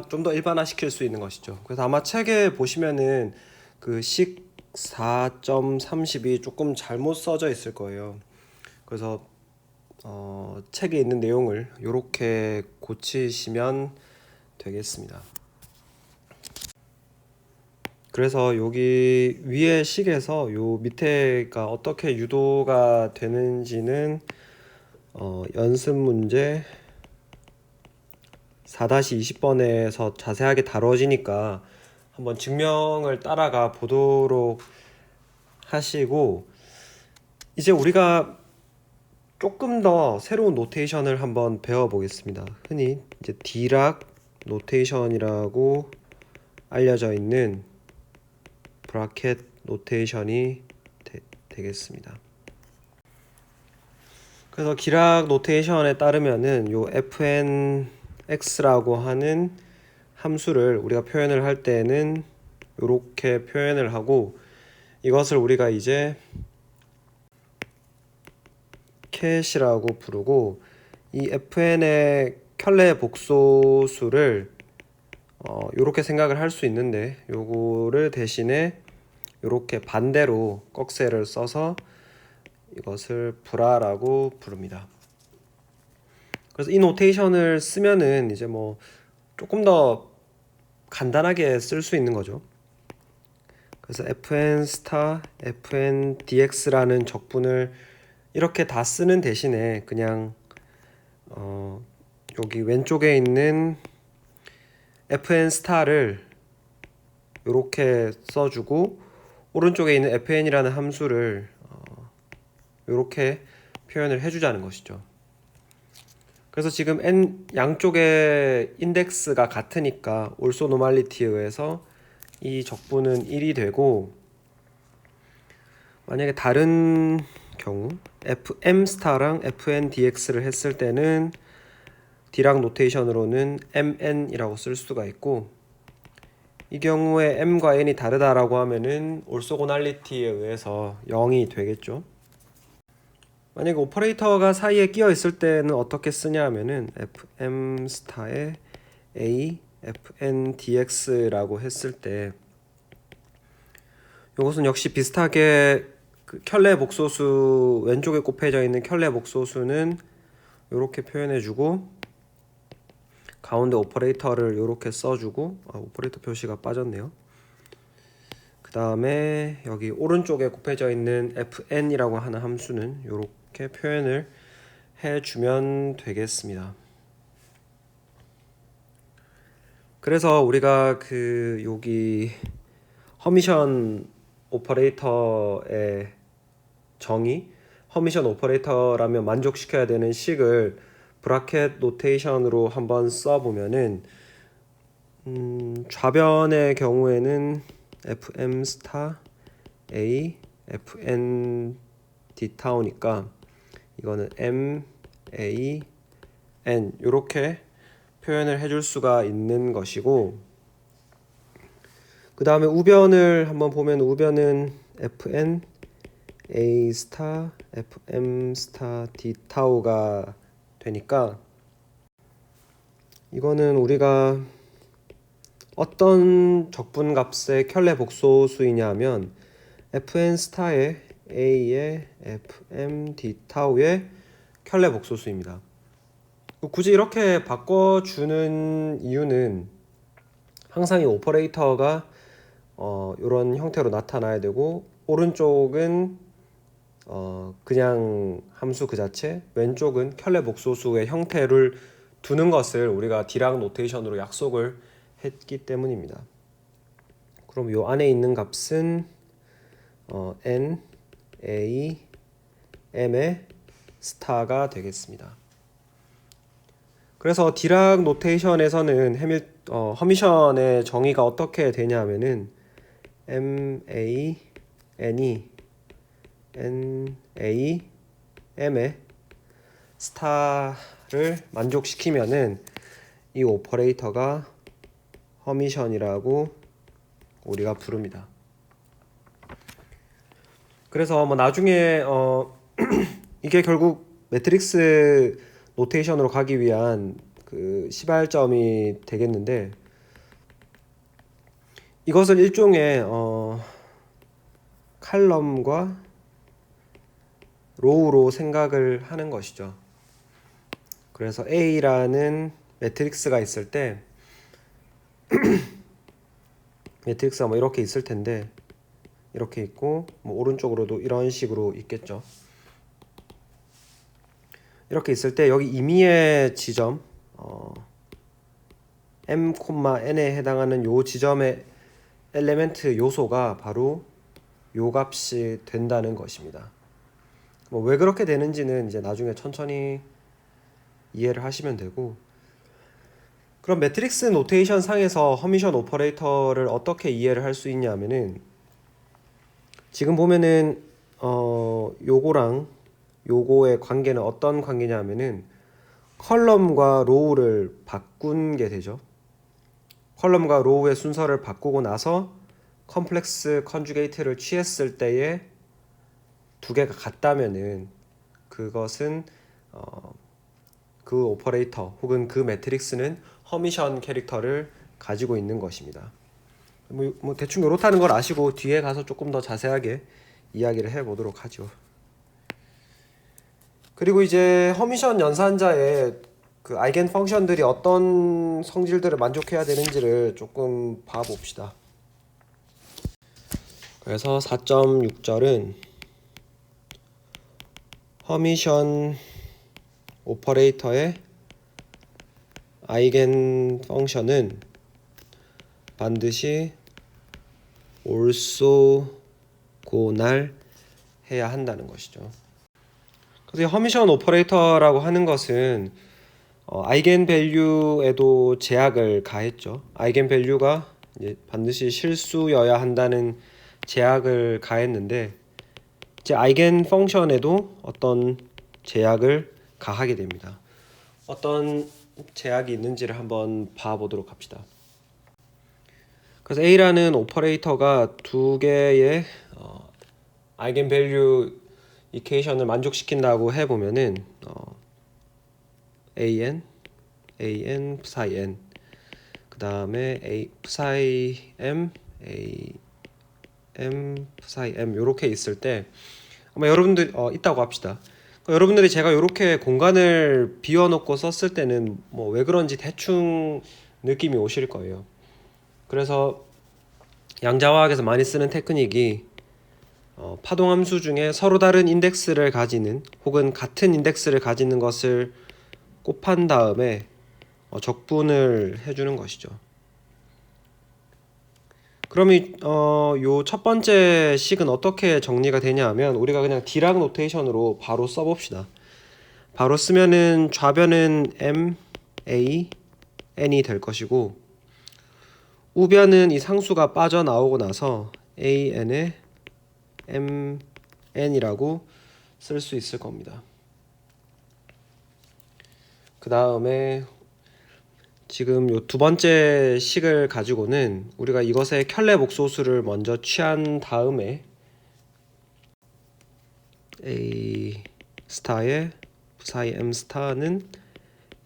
[SPEAKER 1] 좀 더 일반화 시킬 수 있는 것이죠. 그래서 아마 책에 보시면은 그 식 4.30이 조금 잘못 써져 있을 거예요. 그래서 책에 있는 내용을 이렇게 고치시면 되겠습니다. 그래서 여기 위에 식에서 요 밑에가 어떻게 유도가 되는지는 연습 문제 4-20번에서 자세하게 다뤄지니까 한번 증명을 따라가 보도록 하시고, 이제 우리가 조금 더 새로운 노테이션을 한번 배워보겠습니다. 흔히 이제 디락 노테이션이라고 알려져 있는 브라켓 노테이션이 되겠습니다. 그래서 디락 노테이션에 따르면은 요 fnx라고 하는 함수를 우리가 표현을 할 때는 이렇게 표현을 하고, 이것을 우리가 이제 캣이라고 부르고, 이 fn의 켤레 복소수를 요렇게 생각을 할 수 있는데, 요거를 대신에 요렇게 반대로 꺽쇠를 써서 이것을 브라라고 부릅니다. 그래서 이 노테이션을 쓰면은 이제 뭐 조금 더 간단하게 쓸 수 있는 거죠. 그래서 fn 스타 fn dx라는 적분을 이렇게 다 쓰는 대신에 그냥 여기 왼쪽에 있는 fn 스타를 이렇게 써주고, 오른쪽에 있는 fn이라는 함수를 이렇게 표현을 해주자는 것이죠. 그래서 지금 양쪽의 인덱스가 같으니까 올소 노말리티에 의해서 이 적분은 1이 되고, 만약에 다른 경우 fm 스타랑 fn dx를 했을 때는 디락 노테이션으로는 mn이라고 쓸 수가 있고, 이 경우에 m과 n이 다르다라고 하면은 올소고날리티에 의해서 0이 되겠죠. 만약에 오퍼레이터가 사이에 끼어 있을 때는 어떻게 쓰냐 하면은 fm 스타에 a fn dx라고 했을 때, 이것은 역시 비슷하게 그 켤레 복소수 왼쪽에 곱해져 있는 켤레 복소수는 이렇게 표현해주고, 가운데 오퍼레이터를 이렇게 써주고, 오퍼레이터 표시가 빠졌네요. 그 다음에 여기 오른쪽에 곱해져 있는 fn이라고 하는 함수는 이렇게 표현을 해주면 되겠습니다. 그래서 우리가 그 여기 허미션 오퍼레이터의 정의, 허미션 오퍼레이터라면 만족시켜야 되는 식을 브라켓 노테이션으로 한번 써보면은 좌변의 경우에는 fm 스타 a fn d타우니까 이거는 m a n 이렇게 표현을 해줄 수가 있는 것이고, 그 다음에 우변을 한번 보면 우변은 fn a 스타 fm 스타 d 타우가 되니까, 이거는 우리가 어떤 적분값의 켤레 복소수이냐 하면 fn 스타의 a의 fm d 타우의 켤레 복소수입니다. 굳이 이렇게 바꿔주는 이유는 항상 이 오퍼레이터가 이런 형태로 나타나야 되고, 오른쪽은 그냥 함수 그 자체, 왼쪽은 켤레 복소수의 형태를 두는 것을 우리가 디락 노테이션으로 약속을 했기 때문입니다. 그럼 요 안에 있는 값은 n, a, m의 스타가 되겠습니다. 그래서 디락 노테이션에서는 허미션의 정의가 어떻게 되냐면은 m, a, n이 n, a, m의 스타를 만족시키면은 이 오퍼레이터가 허미션이라고 우리가 부릅니다. 그래서 뭐 나중에 이게 결국 매트릭스 노테이션으로 가기 위한 그 시발점이 되겠는데, 이것을 일종의 칼럼과 로우로 생각을 하는 것이죠. 그래서 A라는 매트릭스가 있을 때 매트릭스가 뭐 이렇게 있을 텐데, 이렇게 있고 뭐 오른쪽으로도 이런 식으로 있겠죠. 이렇게 있을 때 여기 임의의 지점 m, n에 해당하는 요 지점의 엘레멘트 요소가 바로 요 값이 된다는 것입니다. 뭐 왜 그렇게 되는지는 이제 나중에 천천히 이해를 하시면 되고, 그럼 매트릭스 노테이션 상에서 허미션 오퍼레이터를 어떻게 이해를 할 수 있냐면은, 지금 보면은 요거랑 요거의 관계는 어떤 관계냐면은 컬럼과 로우를 바꾼 게 되죠. 컬럼과 로우의 순서를 바꾸고 나서 컴플렉스 컨주게이트를 취했을 때에 두 개가 같다면은 그것은 그 오퍼레이터 혹은 그 매트릭스는 허미션 캐릭터를 가지고 있는 것입니다. 뭐 대충 요렇다는 걸 아시고 뒤에 가서 조금 더 자세하게 이야기를 해보도록 하죠. 그리고 이제 허미션 연산자의 그 아이겐 펑션들이 어떤 성질들을 만족해야 되는지를 조금 봐봅시다. 그래서 4.6절은 허미션 오퍼레이터의 아이겐 펑션은 반드시 올소고날 해야 한다는 것이죠. 그래서 허미션 오퍼레이터라고 하는 것은 아이겐 밸류에도 제약을 가했죠. 아이겐 밸류가 이제 반드시 실수여야 한다는 제약을 가했는데 이제 아이겐 펑션에도 어떤 제약을 가하게 됩니다. 어떤 제약이 있는지를 한번 봐보도록 합시다. 그래서 A라는 오퍼레이터가 두 개의 아이겐 밸류 이퀘이션을 만족시킨다고 해보면은 an, psi n, 그 다음에 psi m, psi m 요렇게 있을 때 아마 여러분들 있다고 합시다. 여러분들이 제가 이렇게 공간을 비워놓고 썼을 때는 뭐 왜 그런지 대충 느낌이 오실 거예요. 그래서 양자화학에서 많이 쓰는 테크닉이 파동함수 중에 서로 다른 인덱스를 가지는 혹은 같은 인덱스를 가지는 것을 곱한 다음에 적분을 해주는 것이죠. 그럼 요 첫 번째 식은 어떻게 정리가 되냐 하면 우리가 그냥 디락 노테이션으로 바로 써봅시다. 바로 쓰면은 좌변은 m, a, n이 될 것이고 우변은 이 상수가 빠져나오고 나서 a, n에 m, n이라고 쓸 수 있을 겁니다. 그 다음에 지금 요 두 번째 식을 가지고는 우리가 이것의 켤레 복소수를 먼저 취한 다음에 a 스타의 psi m 스타는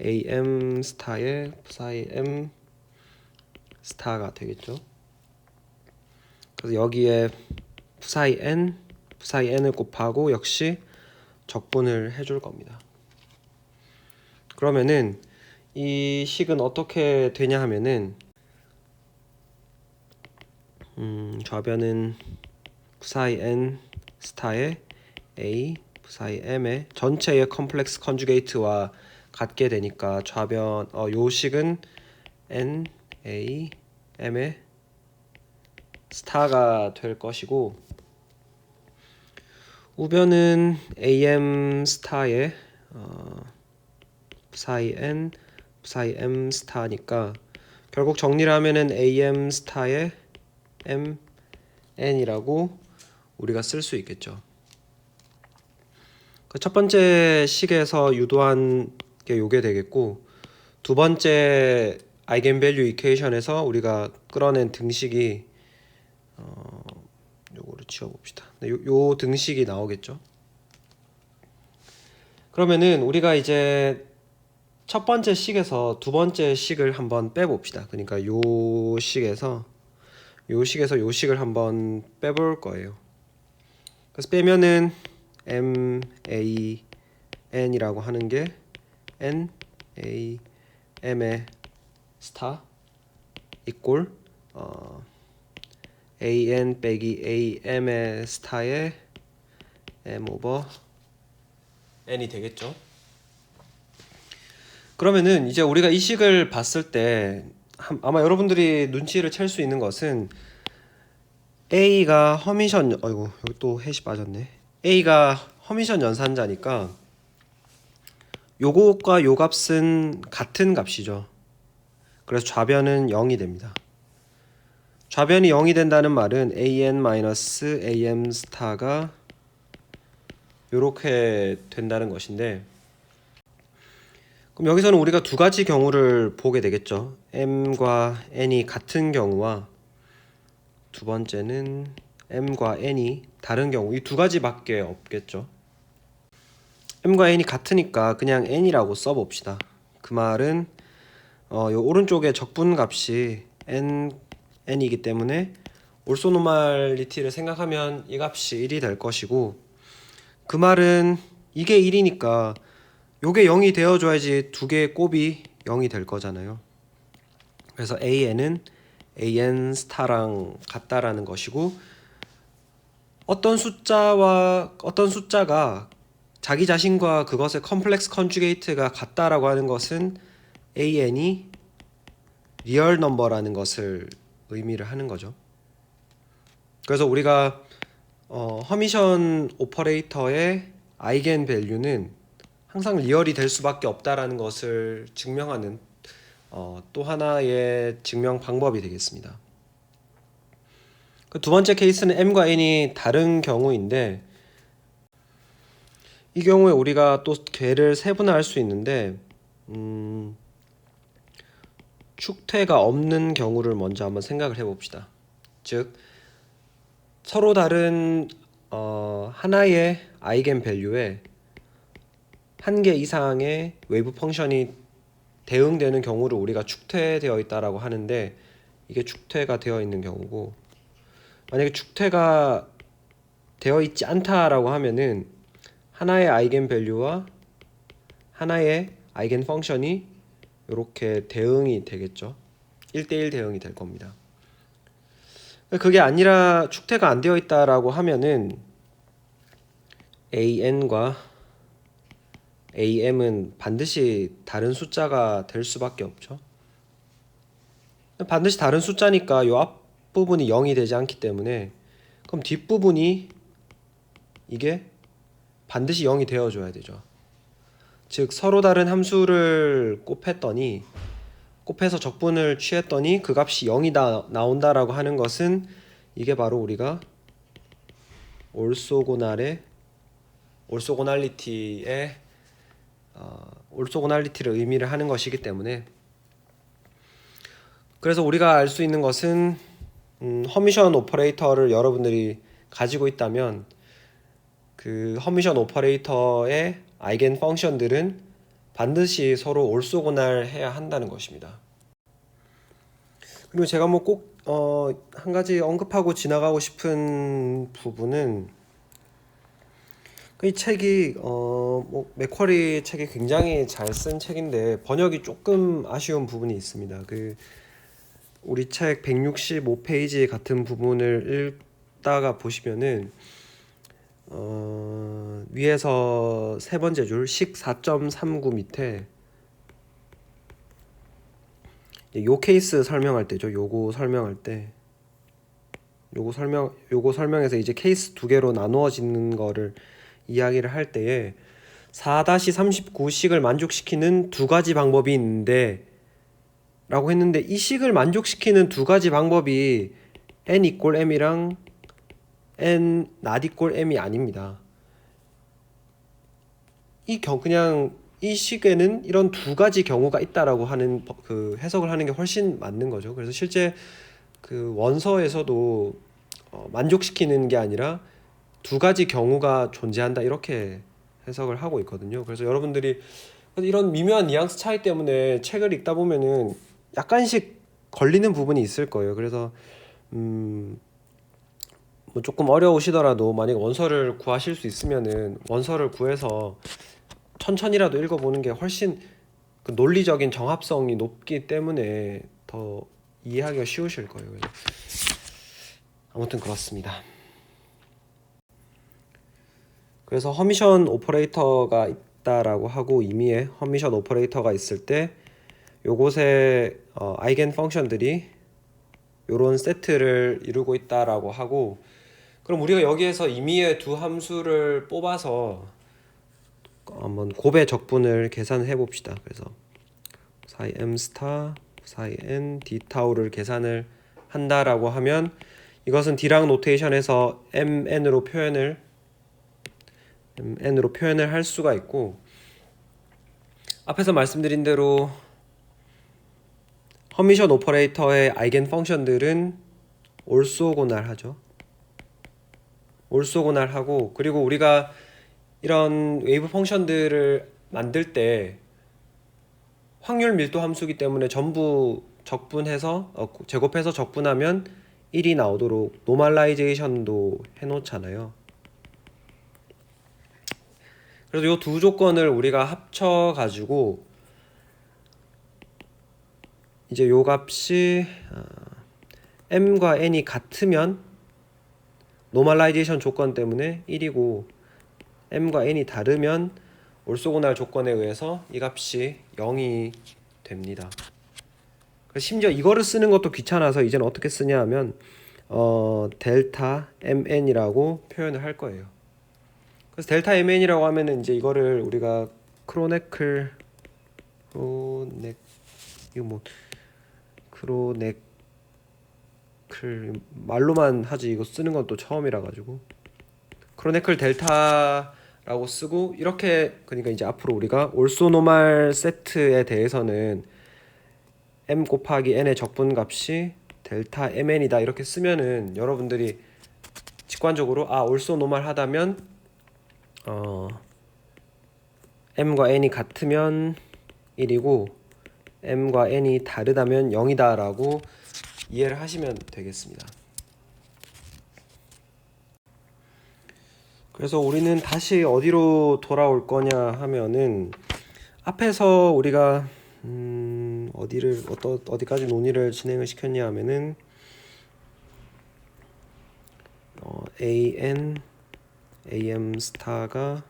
[SPEAKER 1] am 스타의 psi m 스타가 되겠죠. 그래서 여기에 psi n을 곱하고 역시 적분을 해줄 겁니다. 그러면은 이 식은 어떻게 되냐 하면은 좌변은 psi n 스타의 a psi m의 전체의 컴플렉스 컨주게이트와 같게 되니까 좌변 요 식은 n a m의 스타가 될 것이고 우변은 am 스타의 psi n psi m 스타니까 결국 정리를 하면은 am 스타의 m n이라고 우리가 쓸 수 있겠죠. 그 첫 번째 식에서 유도한 게 요게 되겠고 두 번째 아이겐밸류 이퀘이션에서 우리가 끌어낸 등식이 요거를 지워봅시다. 요 등식이 나오겠죠. 그러면은 우리가 이제 첫 번째 식에서 두 번째 식을 한번 빼봅시다. 그러니까 요 식에서 요 식을 한번 빼볼 거예요. 그래서 빼면은 m a n이라고 하는 게 n a m의 스타 이꼴 an 빼기 a m의 스타의 m 오버 n이 되겠죠. 그러면은 이제 우리가 이 식을 봤을 때 아마 여러분들이 눈치를 챌 수 있는 것은 A가 허미션 여기 또 해시 빠졌네. A가 허미션 연산자니까 요것과 요 값은 같은 값이죠. 그래서 좌변은 0이 됩니다. 좌변이 0이 된다는 말은 an-am 스타가 요렇게 된다는 것인데 그럼 여기서는 우리가 두 가지 경우를 보게 되겠죠. m과 n이 같은 경우와 두 번째는 m과 n이 다른 경우 이 두 가지밖에 없겠죠. m과 n이 같으니까 그냥 n이라고 써봅시다. 그 말은 요 오른쪽에 적분값이 n이기 때문에 올소노말리티를 생각하면 이 값이 1이 될 것이고, 그 말은 이게 1이니까 요게 0이 되어줘야지 두 개의 곱이 0이 될 거잖아요. 그래서 an은 an 스타랑 같다라는 것이고, 어떤 숫자가 자기 자신과 그것의 컴플렉스 컨주게이트가 같다라고 하는 것은 an이 리얼 넘버라는 것을 의미를 하는 거죠. 그래서 우리가 허미션 오퍼레이터의 아이겐 밸류는 항상 리얼이 될 수밖에 없다라는 것을 증명하는 또 하나의 증명 방법이 되겠습니다. 그 두 번째 케이스는 m과 n이 다른 경우인데, 이 경우에 우리가 또 궤를 세분화할 수 있는데 축퇴가 없는 경우를 먼저 한번 생각을 해봅시다. 즉 서로 다른 하나의 아이겐 밸류에 한 개 이상의 웨이브 펑션이 대응되는 경우를 우리가 축퇴되어 있다라고 하는데, 이게 축퇴가 되어 있는 경우고, 만약에 축퇴가 되어 있지 않다라고 하면은 하나의 아이겐 밸류와 하나의 아이겐 펑션이 이렇게 대응이 되겠죠. 1대1 대응이 될 겁니다. 그게 아니라 축퇴가 안 되어 있다라고 하면은 an과 am은 반드시 다른 숫자가 될 수밖에 없죠. 반드시 다른 숫자니까 요 앞부분이 0이 되지 않기 때문에, 그럼 뒷부분이 이게 반드시 0이 되어줘야 되죠. 즉 서로 다른 함수를 곱해서 적분을 취했더니 그 값이 0이 나온다라고 하는 것은, 이게 바로 우리가 올소고날리티를 의미를 하는 것이기 때문에, 그래서 우리가 알 수 있는 것은 허미션 오퍼레이터를 여러분들이 가지고 있다면 그 허미션 오퍼레이터의 아이겐 펑션들은 반드시 서로 올소고날해야 한다는 것입니다. 그리고 제가 뭐 꼭 한 가지 언급하고 지나가고 싶은 부분은, 이 책이 뭐 맥쿼리 책이 굉장히 잘 쓴 책인데 번역이 조금 아쉬운 부분이 있습니다. 우리 책 165페이지 같은 부분을 읽다가 보시면은 위에서 세 번째 줄 식 4.39 밑에 요 케이스 설명할 때죠. 요거 설명해서 이제 케이스 두 개로 나누어지는 거를 이야기를 할 때에 4-39식을 만족시키는 두 가지 방법이 있는데 라고 했는데, 이 식을 만족시키는 두 가지 방법이 n equal m이랑 n not equal m이 아닙니다. 그냥 이 식에는 이런 두 가지 경우가 있다라고 하는 그 해석을 하는 게 훨씬 맞는 거죠. 그래서 실제 그 원서에서도 만족시키는 게 아니라 두 가지 경우가 존재한다 이렇게 해석을 하고 있거든요. 그래서 여러분들이 이런 미묘한 뉘앙스 차이 때문에 책을 읽다 보면은 약간씩 걸리는 부분이 있을 거예요. 그래서 뭐 조금 어려우시더라도 만약 원서를 구하실 수 있으면은 원서를 구해서 천천히라도 읽어보는 게 훨씬 그 논리적인 정합성이 높기 때문에 더 이해하기가 쉬우실 거예요. 아무튼 그렇습니다. 그래서 허미션 오퍼레이터가 있다라고 하고, 임의의 허미션 오퍼레이터가 있을 때 요것의 아이겐 펑션들이 요런 세트를 이루고 있다라고 하고, 그럼 우리가 여기에서 임의의 두 함수를 뽑아서 한번 곱의 적분을 계산해 봅시다. 그래서 사이 m 스타 사이 n d 타우를 계산을 한다라고 하면, 이것은 디락 노테이션에서 mn으로 표현을 할 수가 있고, 앞에서 말씀드린 대로 허미션 오퍼레이터의 아이겐 펑션들은 올소고날하죠. 올소고날하고, 그리고 우리가 이런 웨이브 펑션들을 만들 때 확률 밀도 함수이기 때문에 전부 적분해서 제곱해서 적분하면 1이 나오도록 노멀라이제이션도 해놓잖아요. 그래서 이 두 조건을 우리가 합쳐가지고 이제 요 값이 m과 n이 같으면 노멀라이제이션 조건 때문에 1이고 m과 n이 다르면 올소고날 조건에 의해서 이 값이 0이 됩니다. 심지어 이거를 쓰는 것도 귀찮아서 이제는 어떻게 쓰냐 하면 델타 mn이라고 표현을 할 거예요. 그래서 델타 mn이라고 하면은 이제 이거를 우리가 크로네클 말로만 하지 이거 쓰는 건 또 처음이라 가지고 크로네클 델타라고 쓰고 이렇게 그러니까 이제 앞으로 우리가 올소노말 세트에 대해서는 m 곱하기 n의 적분값이 델타 mn이다 이렇게 쓰면은 여러분들이 직관적으로 올소노말 하다면 m과 n이 같으면 1이고 m과 n이 다르다면 0이다 라고 이해를 하시면 되겠습니다. 그래서 우리는 다시 어디로 돌아올 거냐 하면은 앞에서 우리가 어디까지 논의를 진행을 시켰냐 하면은 am 스타가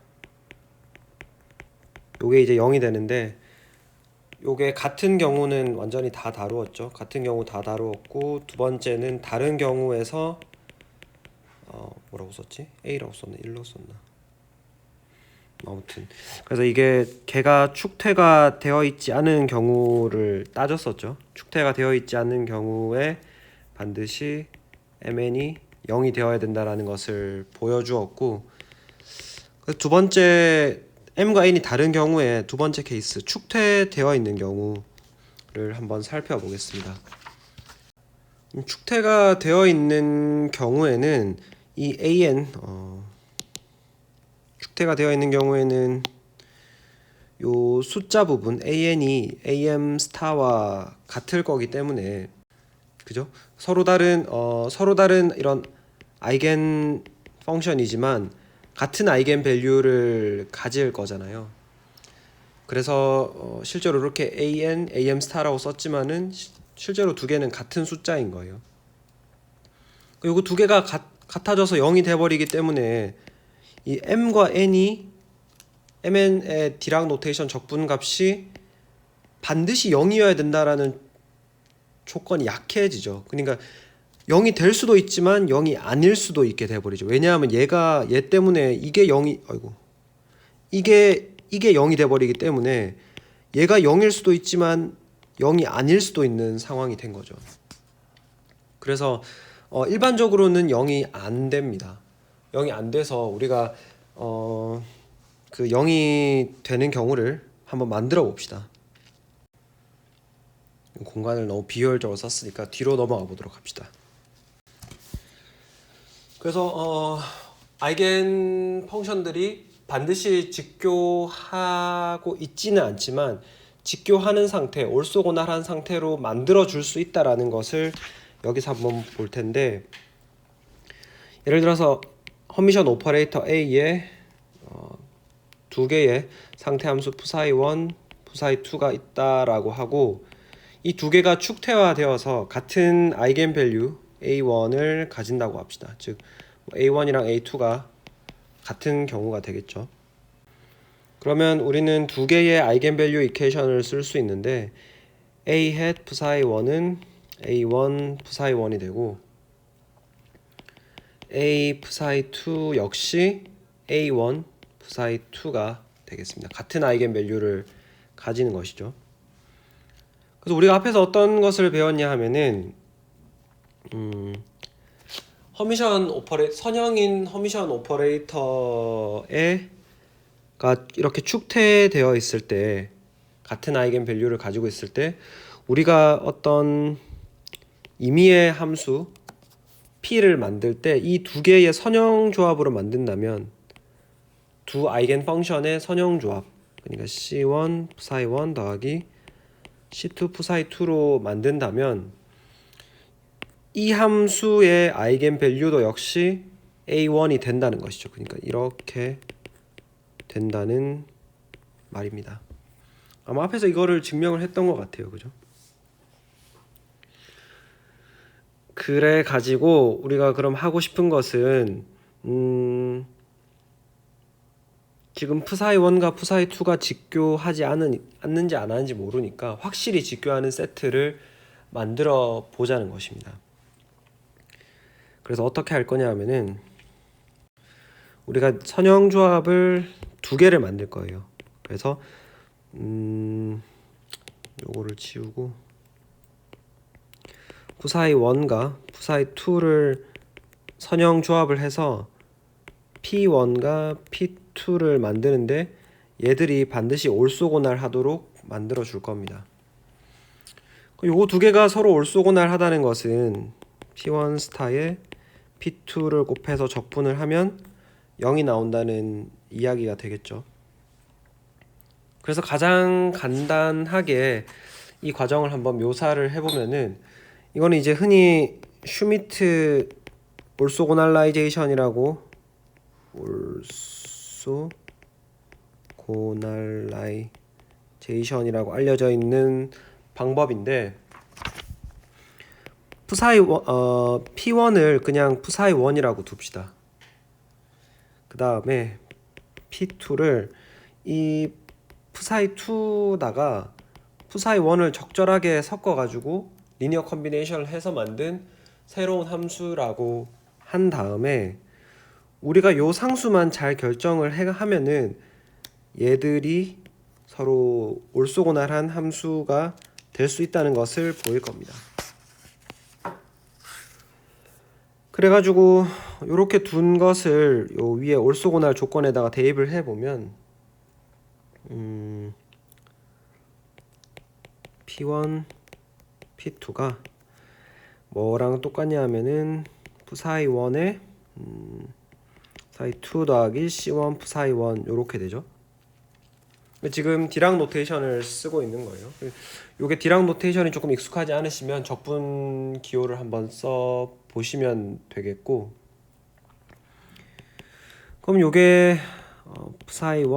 [SPEAKER 1] 요게 이제 0이 되는데 요게 같은 경우는 완전히 다 다루었죠. 같은 경우 다 다루었고 두 번째는 다른 경우에서 뭐라고 썼지? A라고 썼나? 1라고 썼나? 아무튼 그래서 이게 걔가 축퇴가 되어 있지 않은 경우를 따졌었죠. 축퇴가 되어 있지 않은 경우에 반드시 mn이 0이 되어야 된다라는 것을 보여주었고 두 번째 m과 n이 다른 경우에 두 번째 케이스 축퇴되어 있는 경우를 한번 살펴보겠습니다. 축퇴가 되어 있는 경우에는 이 an 축퇴가 되어 있는 경우에는 요 숫자 부분 an이 am 스타와 같을 거기 때문에 그죠? 서로 다른 이런 아이겐 펑션이지만 같은 아이겐 밸류를 가질 거잖아요. 그래서 실제로 이렇게 am 스타라고 썼지만은 실제로 두 개는 같은 숫자인 거예요. 그리고 두 개가 같아져서 0이 돼 버리기 때문에 이 m과 n이 mn의 디락 노테이션 적분 값이 반드시 0이어야 된다라는 조건이 약해지죠. 그러니까 0이 될 수도 있지만 0이 아닐 수도 있게 돼 버리죠. 왜냐하면 얘 때문에 이게 0이 돼 버리기 때문에 얘가 0일 수도 있지만 0이 아닐 수도 있는 상황이 된 거죠. 그래서 일반적으로는 0이 안 됩니다. 0이 안 돼서 우리가 그 0이 되는 경우를 한번 만들어 봅시다. 공간을 너무 비효율적으로 썼으니까 뒤로 넘어가 보도록 합시다. 그래서 아이겐 펑션들이 반드시 직교하고 있지는 않지만 직교하는 상태, 올소고날한 상태로 만들어 줄 수 있다라는 것을 여기서 한번 볼 텐데 예를 들어서 허미션 오퍼레이터 A에 두 개의 상태 함수 psi1, psi2가 있다라고 하고 이 두 개가 축퇴화되어서 같은 아이겐 밸류 A1을 가진다고 합시다. 즉 A1이랑 A2가 같은 경우가 되겠죠. 그러면 우리는 두 개의 아이겐 밸류 이퀘이션을 쓸 수 있는데 A hat psi1은 A1 psi1이 되고 A psi2 역시 A1 psi2가 되겠습니다. 같은 아이겐 밸류를 가지는 것이죠. 그래서 우리가 앞에서 어떤 것을 배웠냐 하면은 선형인 허미션 오퍼레이터가 이렇게 축퇴되어 있을 때 같은 아이겐 밸류를 가지고 있을 때 우리가 어떤 임의의 함수 P를 만들 때 이 두 개의 선형 조합으로 만든다면 두 아이겐 펑션의 선형조합, 그러니까 C1 푸사이 1 더하기 C2 푸사이 2로 만든다면 이 함수의 아이겐 밸류도 역시 A1이 된다는 것이죠. 그러니까 이렇게 된다는 말입니다. 아마 앞에서 이거를 증명을 했던 것 같아요. 그죠? 그래 가지고 우리가 그럼 하고 싶은 것은 지금 푸사이 1과 푸사이 2가 직교하지 않는지 안 하는지 모르니까 확실히 직교하는 세트를 만들어 보자는 것입니다. 그래서 어떻게 할 거냐 하면은 우리가 선형조합을 두 개를 만들 거예요. 그래서 요거를 지우고 푸사이 1과 푸사이 2를 선형조합을 해서 P1과 P2를 만드는데 얘들이 반드시 올소고날 하도록 만들어 줄 겁니다. 요거 두 개가 서로 올소고날 하다는 것은 P1 스타에 P2를 곱해서 적분을 하면 0이 나온다는 이야기가 되겠죠. 그래서 가장 간단하게 이 과정을 한번 묘사를 해보면은 이거는 이제 흔히 슈미트 올소고날라이제이션이라고 올소고날라이제이션이라고 알려져 있는 방법인데 P1을 그냥 푸사이 1이라고 둡시다. 그 다음에 P2를 이 푸사이 2다가 푸사이 1을 적절하게 섞어가지고 리니어 컨비네이션을 해서 만든 새로운 함수라고 한 다음에 우리가 요 상수만 잘 결정을 하면은 얘들이 서로 올소고날한 함수가 될 수 있다는 것을 보일 겁니다. 그래가지고 요렇게 둔 것을 요 위에 올소고날 조건에다가 대입을 해보면 P1, P2가 뭐랑 똑같냐 하면은 푸사이 1에 푸사이 2 더하기 C1 푸사이 1 요렇게 되죠. 지금 디락 노테이션을 쓰고 있는 거예요. 요게 디락 노테이션이 조금 익숙하지 않으시면 적분 기호를 한번 써 보시면 되겠고, 그럼 요게 푸사이 1,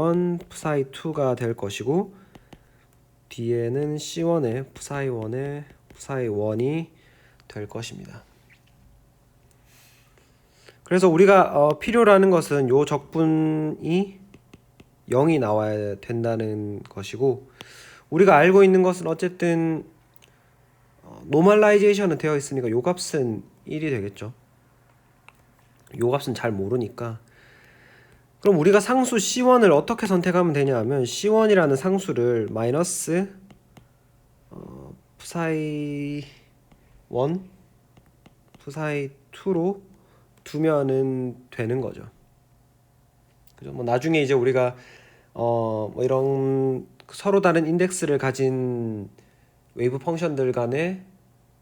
[SPEAKER 1] 푸사이 2가 될 것이고 뒤에는 C1에 푸사이 1에 푸사이 1이 될 것입니다. 그래서 우리가 필요라는 것은 요 적분이 0이 나와야 된다는 것이고, 우리가 알고 있는 것은 어쨌든 노멀라이제이션은 되어 있으니까 요 값은 1이 되겠죠. 요 값은 잘 모르니까. 그럼 우리가 상수 C1을 어떻게 선택하면 되냐 하면 C1이라는 상수를 마이너스 푸사이 1, 푸사이 2로 두면은 되는 거죠. 그죠? 뭐 나중에 이제 우리가 뭐 이런 서로 다른 인덱스를 가진 웨이브 펑션들 간의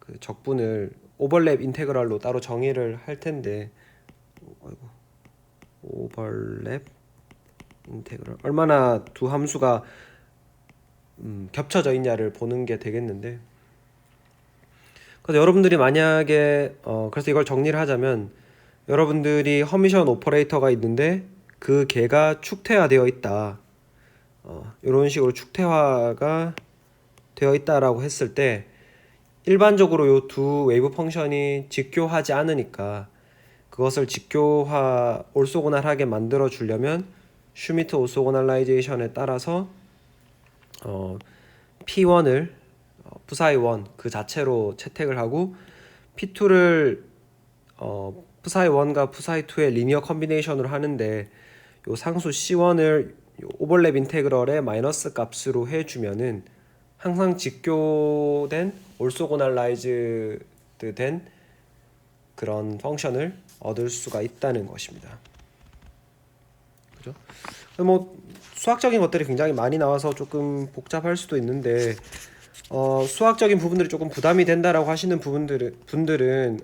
[SPEAKER 1] 그 적분을 오버랩 인테그랄로 따로 정의를 할 텐데, 오버랩 인테그랄 얼마나 두 함수가 겹쳐져 있냐를 보는 게 되겠는데, 그래서 여러분들이 만약에 그래서 이걸 정리를 하자면 여러분들이 허미션 오퍼레이터가 있는데 그 개가 축퇴화되어 있다, 이런 식으로 축퇴화가 되어 있다라고 했을 때 일반적으로 요 두 웨이브 펑션이 직교하지 않으니까 그것을 직교화 올소고날하게 만들어 주려면 슈미트 올소고날라이제이션에 따라서 P1을 푸사이 1 그 자체로 채택을 하고 P2를 푸사이 1과 푸사이 2의 리니어 컨비네이션으로 하는데 요 상수 C1을 오버랩 인테그럴의 마이너스 값으로 해주면은 항상 직교된 올소고날라이즈드 된 그런 펑션을 얻을 수가 있다는 것입니다. 그죠? 뭐 수학적인 것들이 굉장히 많이 나와서 조금 복잡할 수도 있는데 수학적인 부분들이 조금 부담이 된다라고 하시는 분들은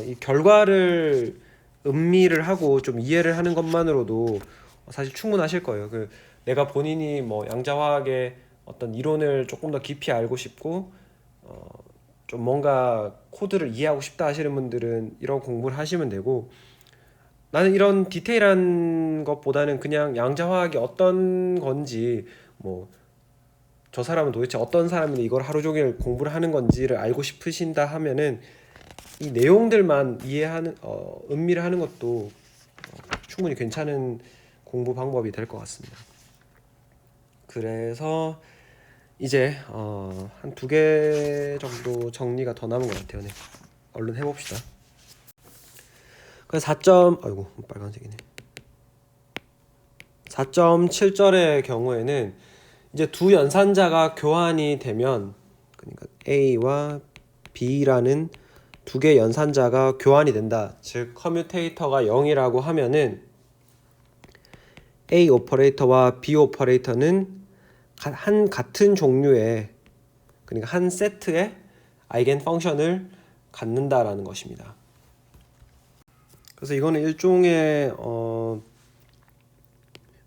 [SPEAKER 1] 이 결과를 음미를 하고 좀 이해를 하는 것만으로도 사실 충분하실 거예요. 내가 본인이 뭐 양자화학의 어떤 이론을 조금 더 깊이 알고 싶고 좀 뭔가 코드를 이해하고 싶다 하시는 분들은 이런 공부를 하시면 되고, 나는 이런 디테일한 것보다는 그냥 양자화학이 어떤 건지, 뭐 저 사람은 도대체 어떤 사람인데 이걸 하루 종일 공부를 하는 건지를 알고 싶으신다 하면은 이 내용들만 이해하는 음미를 하는 것도 충분히 괜찮은 공부 방법이 될 것 같습니다. 그래서 이제 한 두 개 정도 정리가 더 남은 것 같아요. 네. 얼른 해봅시다. 그래서 4점 아이고 빨간색이네. 4.7절의 경우에는 이제 두 연산자가 교환이 되면, 그러니까 A와 B라는 두 개 연산자가 교환이 된다. 즉 커뮤테이터가 0이라고 하면은 A 오퍼레이터와 B 오퍼레이터는 같은 종류의, 그러니까 한 세트의 아이겐 펑션을 갖는다라는 것입니다. 그래서 이거는 일종의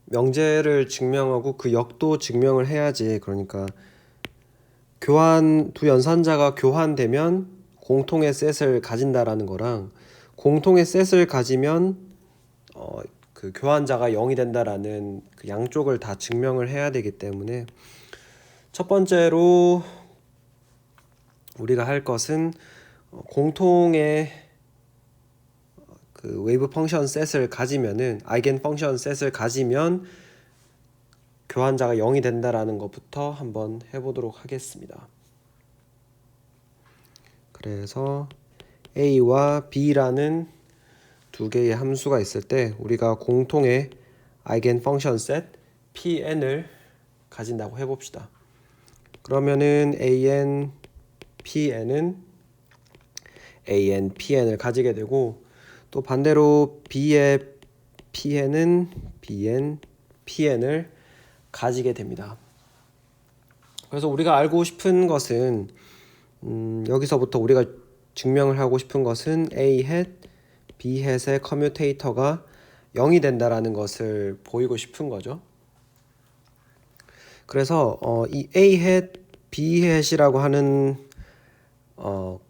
[SPEAKER 1] 명제를 증명하고 그 역도 증명을 해야지. 그러니까 두 연산자가 교환되면 공통의 셋을 가진다라는 거랑, 공통의 셋을 가지면 그 교환자가 0이 된다라는 그 양쪽을 다 증명을 해야 되기 때문에, 첫 번째로 우리가 할 것은 공통의 그 웨이브 펑션 셋을 가지면은, 아이겐 펑션 셋을 가지면 교환자가 0이 된다라는 것부터 한번 해보도록 하겠습니다. 그래서 A와 B라는 두 개의 함수가 있을 때 우리가 공통의 아이겐 펑션 셋 Pn을 가진다고 해봅시다. 그러면은 AN, PN은 AN, PN을 가지게 되고, 또 반대로 B의 PN은 BN, PN을 가지게 됩니다. 그래서 우리가 알고 싶은 것은 여기서부터 우리가 증명을 하고 싶은 것은 A 햇, B 햇의 커뮤테이터가 0이 된다라는 것을 보이고 싶은 거죠. 그래서 이 A 햇, B 햇이라고 하는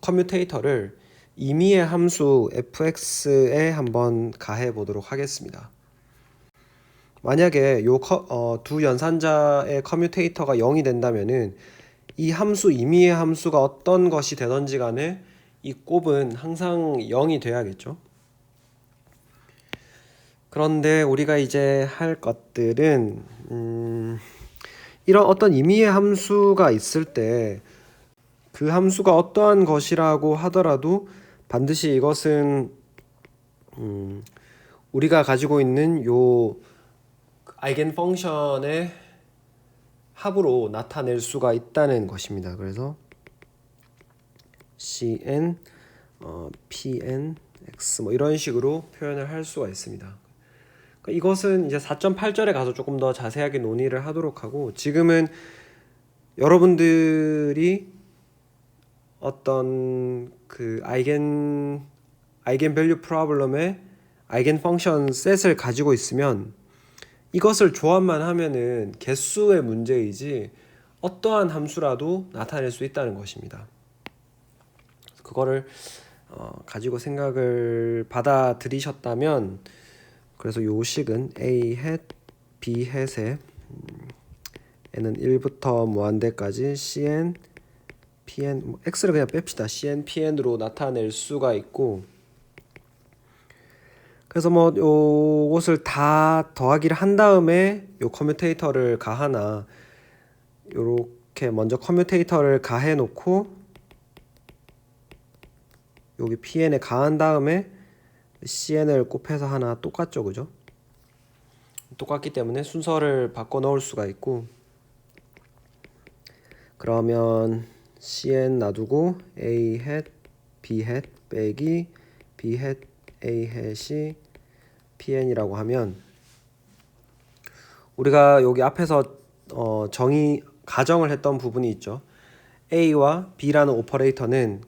[SPEAKER 1] 커뮤테이터를 임의의 함수 fx에 한번 가해 보도록 하겠습니다. 만약에 두 연산자의 커뮤테이터가 0이 된다면은 이 함수 임의의 함수가 어떤 것이 되든지 간에 이 곱은 항상 0이 돼야겠죠. 그런데 우리가 이제 할 것들은 이런 어떤 임의의 함수가 있을 때 그 함수가 어떠한 것이라고 하더라도 반드시 이것은 우리가 가지고 있는 요 아이겐 펑션의 합으로 나타낼 수가 있다는 것입니다. 그래서 Cn, Pn, X 뭐 이런 식으로 표현을 할 수가 있습니다. 그러니까 이것은 이제 4.8절에 가서 조금 더 자세하게 논의를 하도록 하고, 지금은 여러분들이 어떤 그 아이겐 밸류 프로블럼의 아이겐 펑션 셋을 가지고 있으면 이것을 조합만 하면은 개수의 문제이지 어떠한 함수라도 나타낼 수 있다는 것입니다. 그거를 가지고 생각을 받아들이셨다면, 그래서 요 식은 A 햇, B 햇에 n은 1부터 무한대까지 Cn, Pn, X를 그냥 뺍시다. Cn, Pn으로 나타낼 수가 있고, 그래서 뭐 요것을 다 더하기를 한 다음에 요 커뮤테이터를 가하나, 요렇게 먼저 커뮤테이터를 가해 놓고 여기 Pn에 가한 다음에 Cn을 곱해서 하나 똑같죠, 그죠? 똑같기 때문에 순서를 바꿔 넣을 수가 있고, 그러면 Cn 놔두고 A 햇, B 햇 빼기 B 햇, A 햇이 Pn이라고 하면, 우리가 여기 앞에서 가정을 했던 부분이 있죠. A와 B라는 오퍼레이터는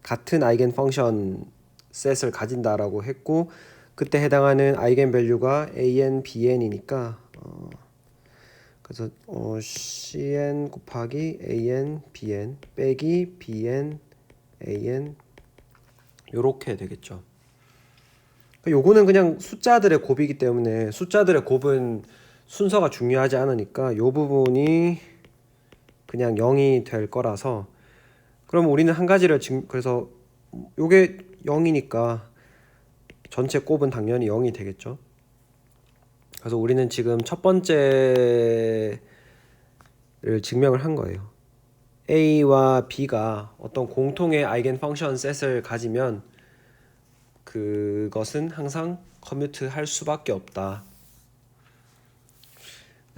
[SPEAKER 1] 같은 아이겐 펑션 셋을 가진다라고 했고, 그때 해당하는 아이겐 밸류가 an, bn이니까 그래서 cn 곱하기 an, bn 빼기 bn, an 요렇게 되겠죠. 요거는 그냥 숫자들의 곱이기 때문에 숫자들의 곱은 순서가 중요하지 않으니까 요 부분이 그냥 0이 될 거라서 그럼 우리는 한 가지를 그래서 요게 0이니까 전체 곱은 당연히 0이 되겠죠. 그래서 우리는 지금 첫 번째를 증명을 한 거예요. A와 B가 어떤 공통의 아이겐 펑션 셋을 가지면 그것은 항상 커뮤트 할 수밖에 없다.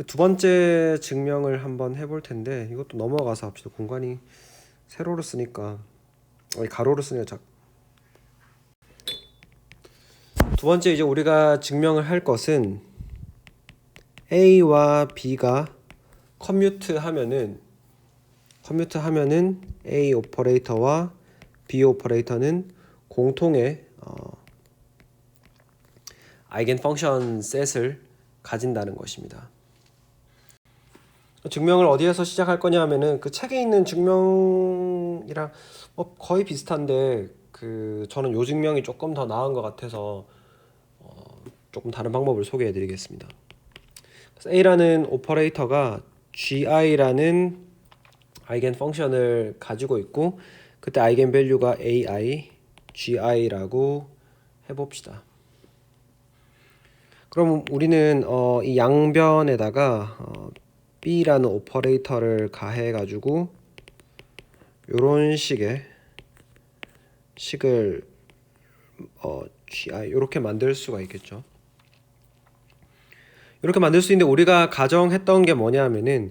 [SPEAKER 1] 두 번째 증명을 한번 해볼 텐데 이것도 넘어가서 합시다. 공간이 세로로 쓰니까 가로로 쓰니까 두 번째 이제 우리가 증명을 할 것은 A와 B가 커뮤트 하면은 A 오퍼레이터와 B 오퍼레이터는 공통의 아이겐 펑션 셋을 가진다는 것입니다. 증명을 어디에서 시작할 거냐 하면은 그 책에 있는 증명이랑 거의 비슷한데 저는 요 증명이 조금 더 나은 것 같아서 조금 다른 방법을 소개해 드리겠습니다. A라는 오퍼레이터가 GI라는 아이겐 펑션을 가지고 있고 그때 아이겐 밸류가 AI, GI라고 해봅시다. 그럼 우리는 이 양변에다가 B라는 오퍼레이터를 가해가지고 요런 식을 GI 이렇게 만들 수가 있겠죠. 이렇게 만들 수 있는데 우리가 가정했던 게 뭐냐면은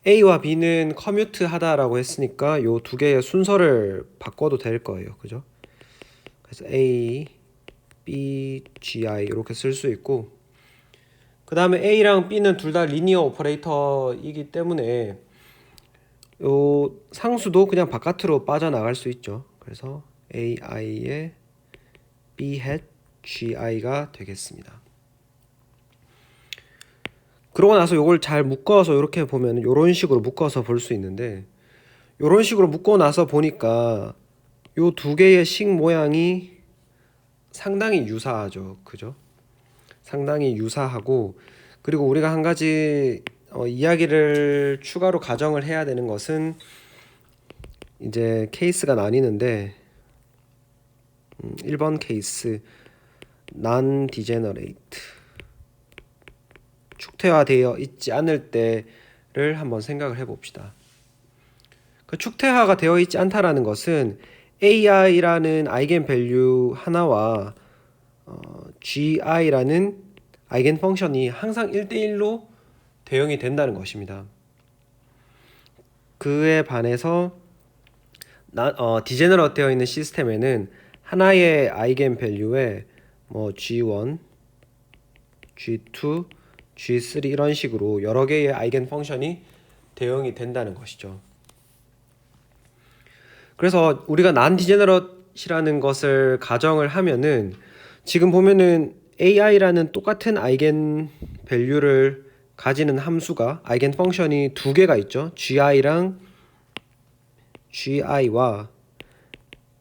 [SPEAKER 1] A와 B는 커뮤트 하다라고 했으니까 요 두 개의 순서를 바꿔도 될 거예요. 그죠? 그래서 A, B, GI 이렇게 쓸 수 있고 그 다음에 A랑 B는 둘 다 리니어 오퍼레이터이기 때문에 요 상수도 그냥 바깥으로 빠져나갈 수 있죠. 그래서 AI의 B hat GI가 되겠습니다. 그러고 나서 요걸 잘 묶어서 이렇게 보면 요런 식으로 묶어서 볼 수 있는데 요런 식으로 묶고 나서 보니까 요 두 개의 식 모양이 상당히 유사하죠. 그죠? 상당히 유사하고 그리고 우리가 한 가지 이야기를 추가로 가정을 해야 되는 것은 이제 케이스가 나뉘는데 1번 케이스 non-degenerate 축퇴화되어 있지 않을 때를 한번 생각을 해봅시다. 그 축퇴화가 되어 있지 않다라는 것은 AI라는 아이겐 밸류 하나와 GI라는 아이겐 펑션이 항상 1대1로 대응이 된다는 것입니다. 그에 반해서 디제너럴 되어 있는 시스템에는 하나의 아이겐 밸류에 G1, G2, G3 이런 식으로 여러 개의 아이겐 펑션이 대응이 된다는 것이죠. 그래서 우리가 non-degenerate이라는 것을 가정을 하면은 지금 보면은 AI라는 똑같은 아이겐 밸류를 가지는 함수가 아이겐 펑션이 두 개가 있죠. GI랑 GI와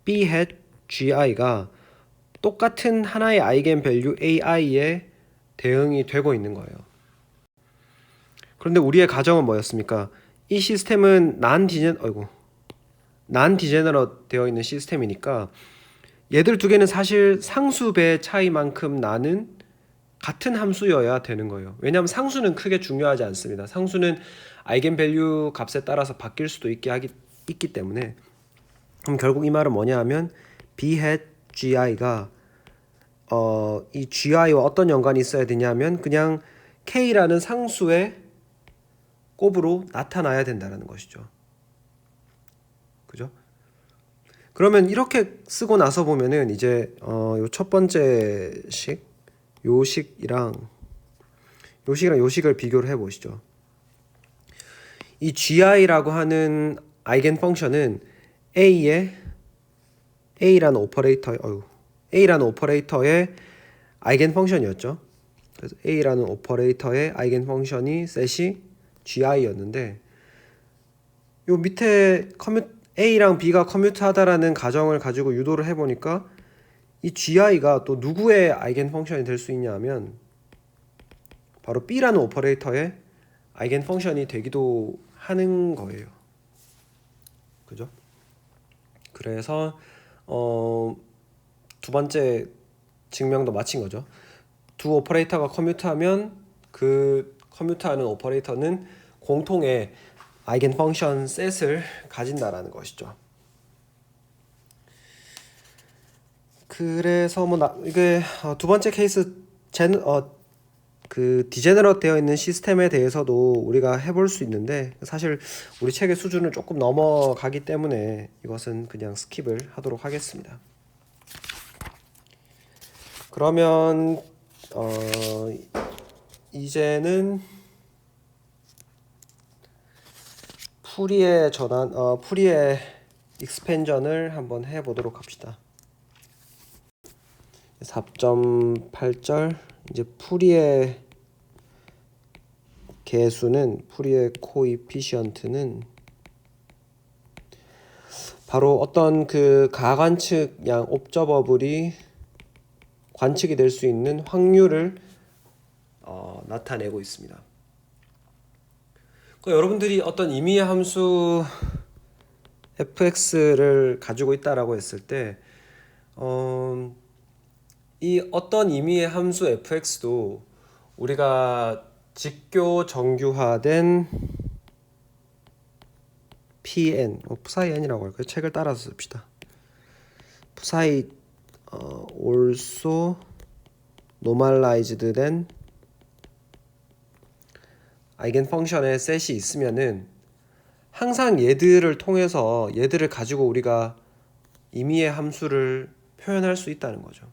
[SPEAKER 1] B hat GI가 똑같은 하나의 아이겐 밸류 AI에 대응이 되고 있는 거예요. 그런데 우리의 가정은 뭐였습니까? 이 시스템은 non-degenerate 되어 있는 시스템이니까 얘들 두 개는 사실 상수배 차이만큼 나는 같은 함수여야 되는 거예요. 왜냐하면 상수는 크게 중요하지 않습니다. 상수는 아이겐 밸류 값에 따라서 바뀔 수도 있기 때문에 그럼 결국 이 말은 뭐냐 하면 B hat GI가 이 GI와 어떤 연관이 있어야 되냐면 그냥 K라는 상수의 곱으로 나타나야 된다는 것이죠. 그죠? 그러면 이렇게 쓰고 나서 보면은 이제 요 첫 번째 식, 요 식이랑 요 식을 비교를 해 보시죠. 이 GI라고 하는 아이겐 펑션은 A라는 오퍼레이터의 아이겐 펑션이었죠. 그래서 A라는 오퍼레이터의 아이겐 펑션이 셋이 GI였는데 요 밑에 A랑 B가 커뮤트하다라는 가정을 가지고 유도를 해보니까 이 GI가 또 누구의 아이겐 펑션이 될 수 있냐 하면 바로 B라는 오퍼레이터의 아이겐 펑션이 되기도 하는 거예요. 그죠? 그래서 두 번째 증명도 마친 거죠. 두 오퍼레이터가 커뮤트하면 그 커뮤트하는 오퍼레이터는 공통의 아이겐 펑션 셋을 가진다라는 것이죠. 그래서 이게 두 번째 케이스 그 디제너럿 되어 있는 시스템에 대해서도 우리가 해볼 수 있는데 사실 우리 책의 수준을 조금 넘어가기 때문에 이것은 그냥 스킵을 하도록 하겠습니다. 그러면 이제는 풀이의 익스펜전을 한번 해보도록 합시다. 4.8절 이제 풀이의 개수는 풀이의 코이피시언트는 바로 어떤 그 가관측 양 옵저버블이 관측이 될 수 있는 확률을 나타내고 있습니다. 여러분들이 어떤 임의의 함수 fx를 가지고 있다라고 했을 때 이 어떤 임의의 함수 fx도 우리가 직교 정규화된 pn, 푸사이 n이라고 할까요? 책을 따라서 씁시다. 푸사이 also normalized 된 아이겐 펑션의 셋이 있으면은 항상 얘들을 통해서 얘들을 가지고 우리가 임의의 함수를 표현할 수 있다는 거죠.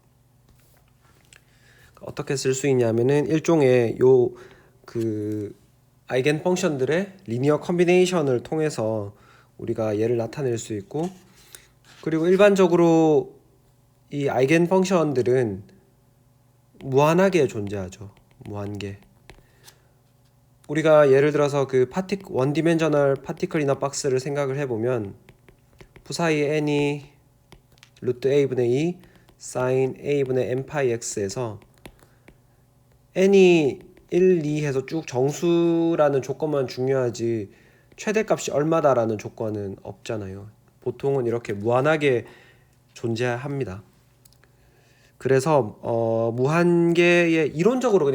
[SPEAKER 1] 어떻게 쓸 수 있냐면은 일종의 그 아이겐 펑션들의 리니어 컨비네이션을 통해서 우리가 얘를 나타낼 수 있고, 그리고 일반적으로 이 아이겐 펑션들은 무한하게 존재하죠. 무한계. 우리가 예를 들어서 그 원 디멘셔널 파티클 이너 박스를 생각을 해보면 푸사이 n이 루트 a분의 2 사인 a분의 n 파이 x에서 n이 1, 2 해서 쭉 정수라는 조건만 중요하지 최대값이 얼마다라는 조건은 없잖아요. 보통은 이렇게 무한하게 존재합니다. 그래서 무한계의 이론적으로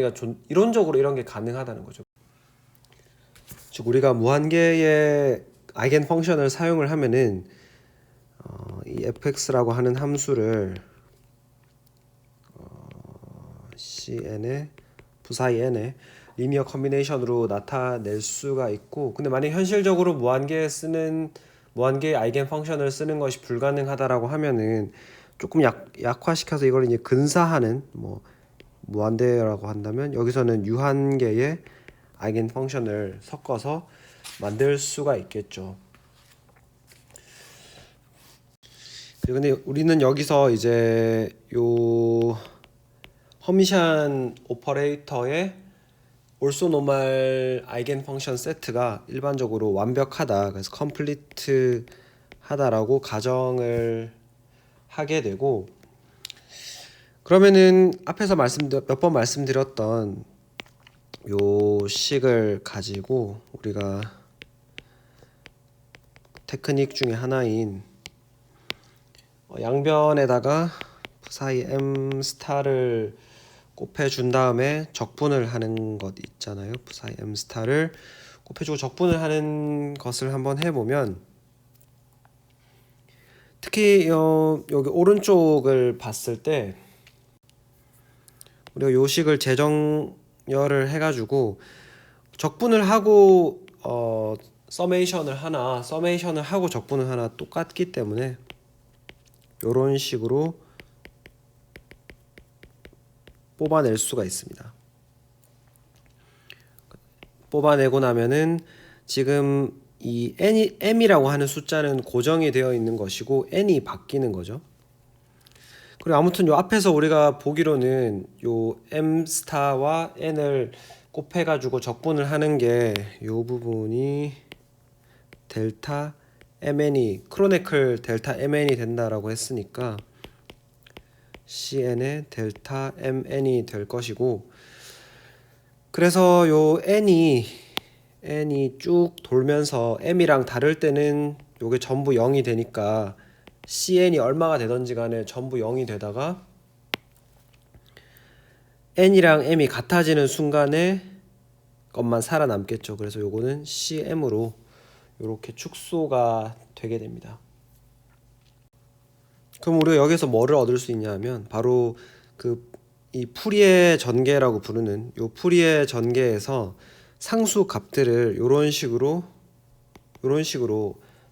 [SPEAKER 1] 이런 게 가능하다는 거죠. 즉 우리가 무한계의 아이겐 펑션을 사용을 하면은 이 fx라고 하는 함수를 cn의 부사이 n의 리니어 컨비네이션으로 나타낼 수가 있고, 근데 만약 현실적으로 무한계의 아이겐 펑션을 쓰는 것이 불가능하다라고 하면은 조금 약화시켜서 이걸 이제 근사하는 무한대라고 한다면 여기서는 유한계의 아이겐 펑션을 섞어서 만들 수가 있겠죠. 근데 우리는 여기서 이제 요 허미션 오퍼레이터의 also normal 아이겐 펑션 세트가 일반적으로 완벽하다, 그래서 컴플리트 하다라고 가정을 하게 되고, 그러면은 앞에서 몇 번 말씀드렸던 요 식을 가지고 우리가 테크닉 중에 하나인 양변에다가 사이 m 스타를 곱해준 다음에 적분을 하는 것 있잖아요. 사이 m 스타를 곱해주고 적분을 하는 것을 한번 해보면, 특히 여기 오른쪽을 봤을 때 우리가 요 식을 재정렬을 해가지고 적분을 하고 서메이션을 하고 적분을 하나 똑같기 때문에 요런 식으로 뽑아낼 수가 있습니다. 뽑아내고 나면은 지금 이 m이라고 하는 숫자는 고정이 되어 있는 것이고 n이 바뀌는 거죠. 그리고 아무튼 요 앞에서 우리가 보기로는 요 m 스타와 n을 곱해가지고 적분을 하는 게 요 부분이 델타 mn이 크로네클 델타 mn이 된다라고 했으니까 cn의 델타 mn이 될 것이고, 그래서 요 n이 쭉 돌면서 m이랑 다를 때는 요게 전부 0이 되니까 cn이 얼마가 되던지 간에 전부 0이 되다가 n이랑 m이 같아지는 순간에 것만 살아남겠죠. 그래서 요거는 cm으로 이렇게 축소가 되게 됩니다. 그럼 우리가 여기서 뭐를 얻을 수 있냐 하면 바로 이 풀이의 전개라고 부르는 요 풀이의 전개에서 상수 값들을 요런 식으로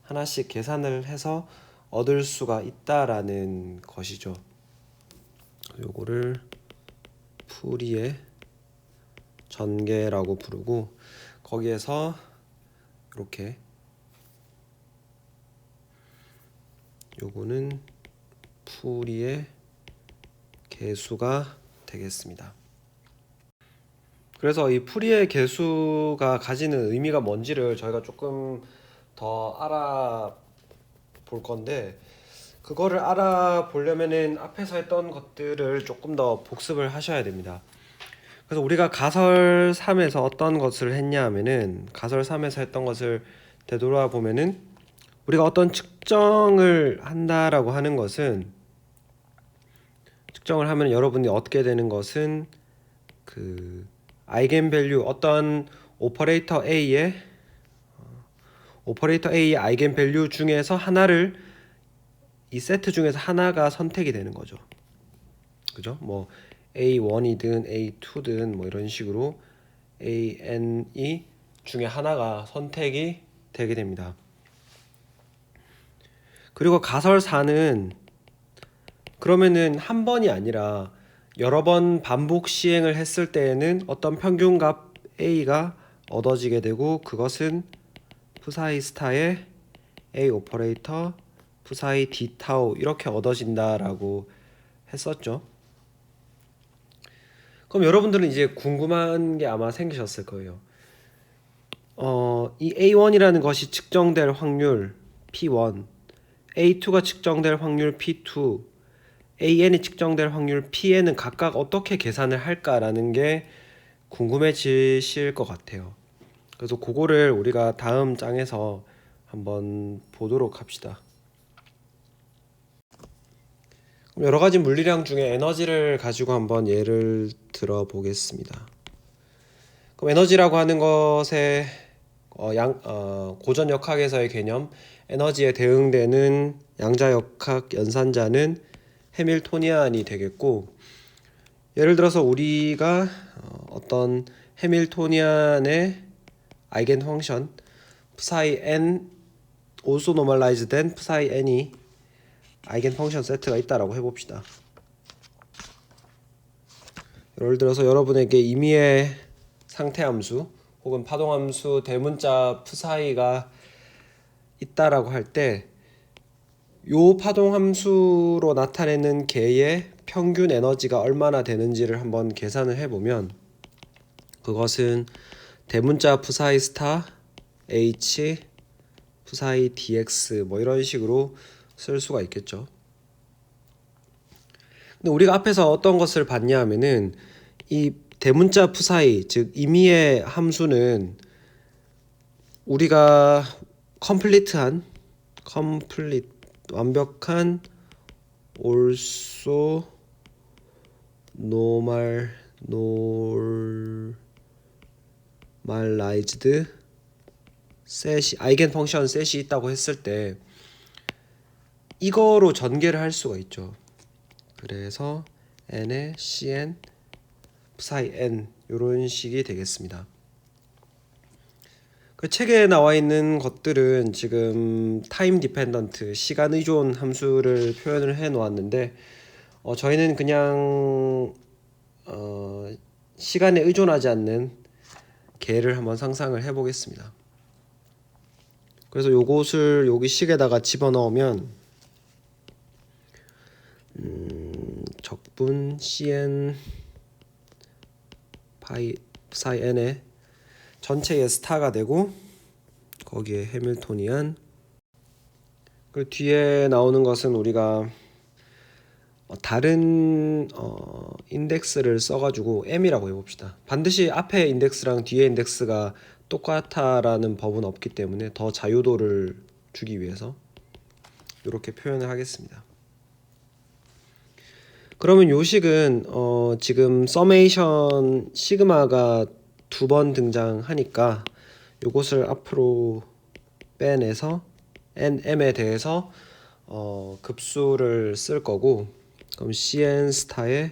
[SPEAKER 1] 하나씩 계산을 해서 얻을 수가 있다라는 것이죠. 요거를 풀이의 전개라고 부르고, 거기에서 이렇게 요거는 풀이의 개수가 되겠습니다. 그래서 이 풀이의 개수가 가지는 의미가 뭔지를 저희가 조금 더 알아볼 건데, 그거를 알아보려면은 앞에서 했던 것들을 조금 더 복습을 하셔야 됩니다. 그래서 우리가 가설 3에서 어떤 것을 했냐 하면은, 가설 3에서 했던 것을 되돌아 보면은 우리가 어떤 측정을 한다라고 하는 것은, 측정을 하면 여러분이 얻게 되는 것은 아이겐밸류, 어떤 오퍼레이터 A의 아이겐밸류 중에서 하나를, 이 세트 중에서 하나가 선택이 되는 거죠. 그죠? 뭐 A1이든 A2든 뭐 이런 식으로 ANE 중에 하나가 선택이 되게 됩니다. 그리고 가설 4는 그러면은 한 번이 아니라 여러 번 반복 시행을 했을 때에는 어떤 평균값 A가 얻어지게 되고, 그것은 푸사이 스타의 A 오퍼레이터 푸사이 D 타우 이렇게 얻어진다라고 했었죠. 그럼 여러분들은 이제 궁금한 게 아마 생기셨을 거예요. 이 A1이라는 것이 측정될 확률 P1, A2가 측정될 확률 P2, AN이 측정될 확률 PN은 각각 어떻게 계산을 할까라는 게 궁금해지실 것 같아요. 그래서 그거를 우리가 다음 장에서 한번 보도록 합시다. 여러 가지 물리량 중에 에너지를 가지고 한번 예를 들어 보겠습니다. 그럼 에너지라고 하는 것의 고전 역학에서의 개념, 에너지에 대응되는 양자역학 연산자는 해밀토니안이 되겠고, 예를 들어서 우리가 어떤 해밀토니안의 아이겐 펑션 psi n also normalized 된 psi n이 아이겐 펑션 세트가 있다라고 해봅시다. 예를 들어서 여러분에게 임의의 상태함수 혹은 파동함수 대문자 psi가 있다라고 할 때, 요 파동함수로 나타내는 개의 평균 에너지가 얼마나 되는지를 한번 계산을 해보면, 그것은 대문자 psi 스타 h psi dx 뭐 이런 식으로 쓸 수가 있겠죠. 근데 우리가 앞에서 어떤 것을 봤냐 하면은, 이 대문자 psi, 즉 임의의 함수는 우리가 완벽한 also normalized 셋이, 아이겐 펑션 셋이 있다고 했을 때 이거로 전개를 할 수가 있죠. 그래서 n의 cn psi n 이런 식이 되겠습니다. 그 책에 나와 있는 것들은 지금 타임 디펜던트, 시간 의존 함수를 표현을 해 놓았는데, 저희는 그냥 시간에 의존하지 않는 개를 한번 상상을 해 보겠습니다. 그래서 요것을 여기 식에다가 집어넣으면 적분 cn 파이 psi n의 전체의 스타가 되고 거기에 해밀토니안, 그 뒤에 나오는 것은 우리가 다른 인덱스를 써가지고 m이라고 해봅시다. 반드시 앞에 인덱스랑 뒤에 인덱스가 똑같아라는 법은 없기 때문에 더 자유도를 주기 위해서 이렇게 표현을 하겠습니다. 그러면 요 식은 지금 서메이션 시그마가 2번 등장하니까 요것을 앞으로 빼내서 nm에 대해서 급수를 쓸 거고, 그럼 cn 스타에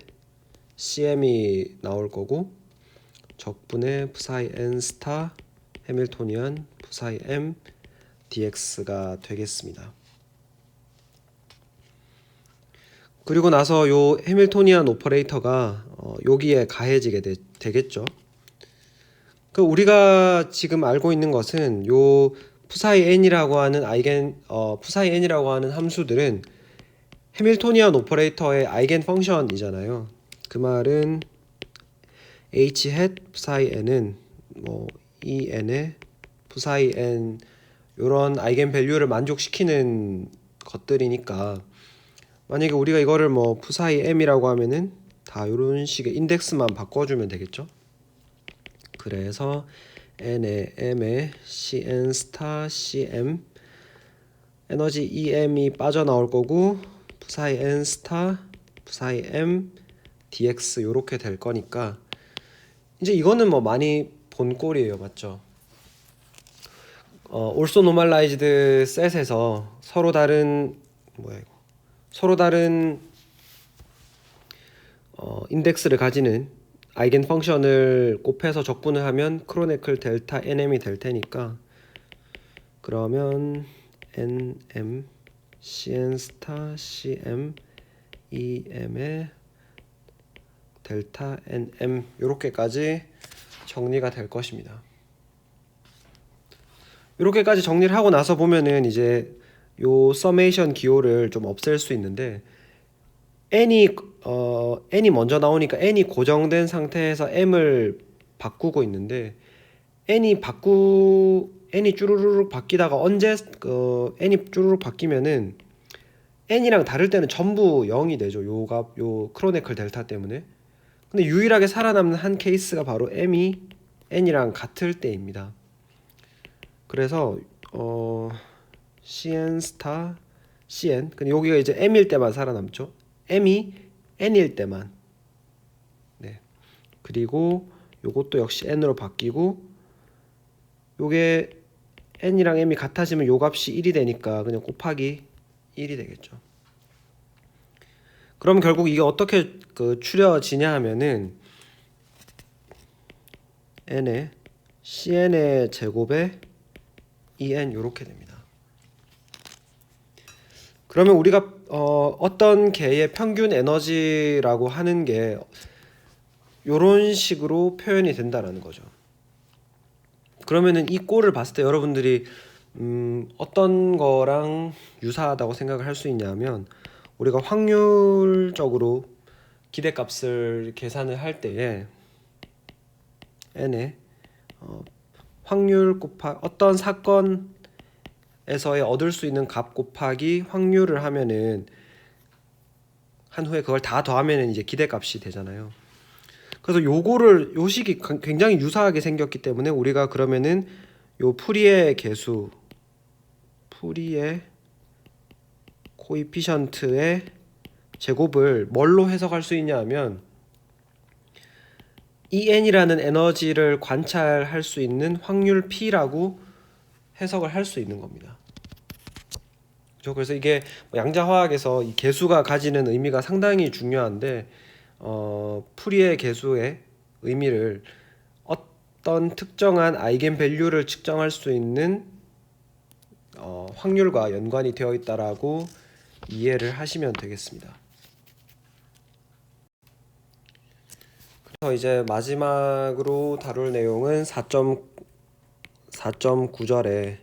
[SPEAKER 1] cm이 나올 거고 적분의 psi n 스타 해밀토니안 psi m dx가 되겠습니다. 그리고 나서 요 해밀토니안 오퍼레이터가 여기에 가해지게 되겠죠. 그 우리가 지금 알고 있는 것은 요 psi n이라고 하는 psi n이라고 하는 함수들은 해밀토니안 오퍼레이터의 아이겐 펑션이잖아요. 그 말은 h hat psi n은 뭐 e n의 psi n 요런 아이겐 밸류를 만족시키는 것들이니까, 만약에 우리가 이거를 뭐 psi m이라고 하면은 다 요런 식의 인덱스만 바꿔주면 되겠죠. 그래서 n의 m에 cn 스타 cm 에너지 em이 빠져나올 거고 psi n 스타 psi m dx 요렇게 될 거니까, 이제 이거는 뭐 많이 본 꼴이에요, 맞죠? also normalized set에서 서로 다른 인덱스를 가지는 아이겐 펑션을 곱해서 적분을 하면 크로네클 델타 nm이 될 테니까, 그러면 nm cn 스타 cm em의 델타 nm 요렇게까지 정리가 될 것입니다. 이렇게까지 정리를 하고 나서 보면은 이제 요 서메이션 기호를 좀 없앨 수 있는데, n이 먼저 나오니까 n이 고정된 상태에서 m을 바꾸고 있는데, n이 쭈루루룩 바뀌다가 언제 n이 쭈루룩 바뀌면은 n이랑 다를 때는 전부 0이 되죠. 요 크로네클 델타 때문에. 근데 유일하게 살아남는 한 케이스가 바로 m이 n이랑 같을 때입니다. 그래서 cn 스타 cn, 근데 여기가 이제 m일 때만 살아남죠. m이 n일 때만. 네. 그리고 요것도 역시 n으로 바뀌고, 요게 n이랑 m이 같아지면 요 값이 1이 되니까 그냥 곱하기 1이 되겠죠. 그럼 결국 이게 어떻게 추려지냐 하면은 n의 cn의 제곱에 en 요렇게 됩니다. 그러면 우리가 어떤 개의 평균 에너지라고 하는 게 요런 식으로 표현이 된다라는 거죠. 그러면은 이 꼴을 봤을 때 여러분들이 어떤 거랑 유사하다고 생각을 할 수 있냐면, 우리가 확률적으로 기대값을 계산을 할 때에 n의 확률 곱하기 어떤 사건에서의 얻을 수 있는 값 곱하기 확률을 하면은 한 후에 그걸 다 더하면은 이제 기대값이 되잖아요. 그래서 요 식이 굉장히 유사하게 생겼기 때문에 우리가 그러면은 요 풀이의 개수, 풀이의 코이피션트의 제곱을 뭘로 해석할 수 있냐 하면 en이라는 에너지를 관찰할 수 있는 확률 p라고 해석을 할 수 있는 겁니다. 그래서 이게 양자화학에서 이 개수가 가지는 의미가 상당히 중요한데, 풀이의 개수의 의미를 어떤 특정한 아이겐 밸류를 측정할 수 있는 확률과 연관이 되어 있다라고 이해를 하시면 되겠습니다. 그래서 이제 마지막으로 다룰 내용은 4.9절의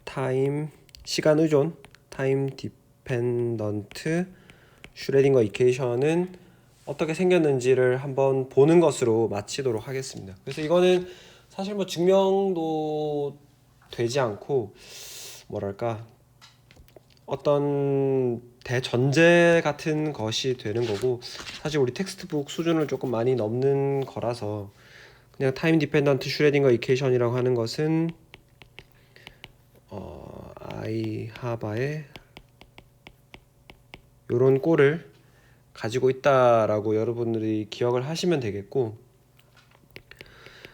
[SPEAKER 1] 타임 시간 의존 타임 디펜던트 슈레딩거 이퀘이션은 어떻게 생겼는지를 한번 보는 것으로 마치도록 하겠습니다. 그래서 이거는 사실 뭐 증명도 되지 않고 뭐랄까 어떤 대전제 같은 것이 되는 거고, 사실 우리 텍스트북 수준을 조금 많이 넘는 거라서 그냥 타임 디펜던트 슈레딩거 이퀘이션이라고 하는 것은 아이하바의 요런 꼴을 가지고 있다라고 여러분들이 기억을 하시면 되겠고,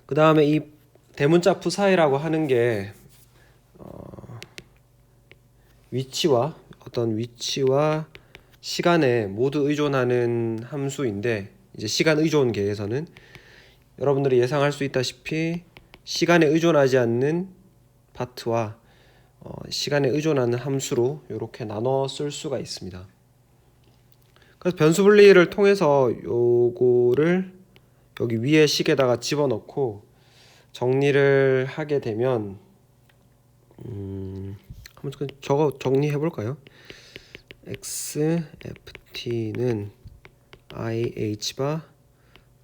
[SPEAKER 1] 그 다음에 이 대문자 푸사이라고 하는 게 위치와 시간에 모두 의존하는 함수인데, 이제 시간 의존계에서는 여러분들이 예상할 수 있다시피 시간에 의존하지 않는 파트와 시간에 의존하는 함수로 이렇게 나눠 쓸 수가 있습니다. 그래서 변수 분리를 통해서 요거를 여기 위에 식에다가 집어넣고 정리를 하게 되면 한번 저거 정리해 볼까요? x ft는 i h 바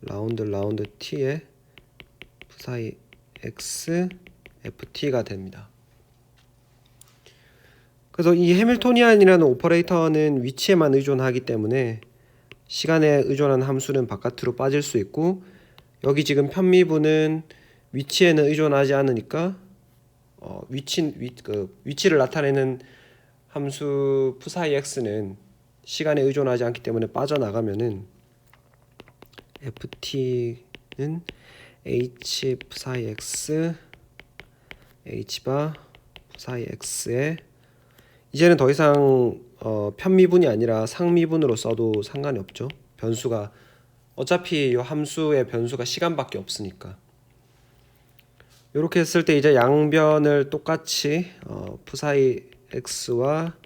[SPEAKER 1] 라운드 t의 사이 x ft가 됩니다. 그래서 이 해밀토니안이라는 오퍼레이터는 위치에만 의존하기 때문에 시간에 의존하는 함수는 바깥으로 빠질 수 있고, 여기 지금 편미분은 위치에는 의존하지 않으니까 위치를 나타내는 함수 psi x는 시간에 의존하지 않기 때문에 빠져나가면은 ft는 h psi x h 바 psi x에 이제는 더 이상 편미분이 아니라 상미분으로 써도 상관이 없죠. 변수가 어차피 이 함수의 변수가 시간밖에 없으니까. 이렇게 했을 때 이제 양변을 똑같이 psi x와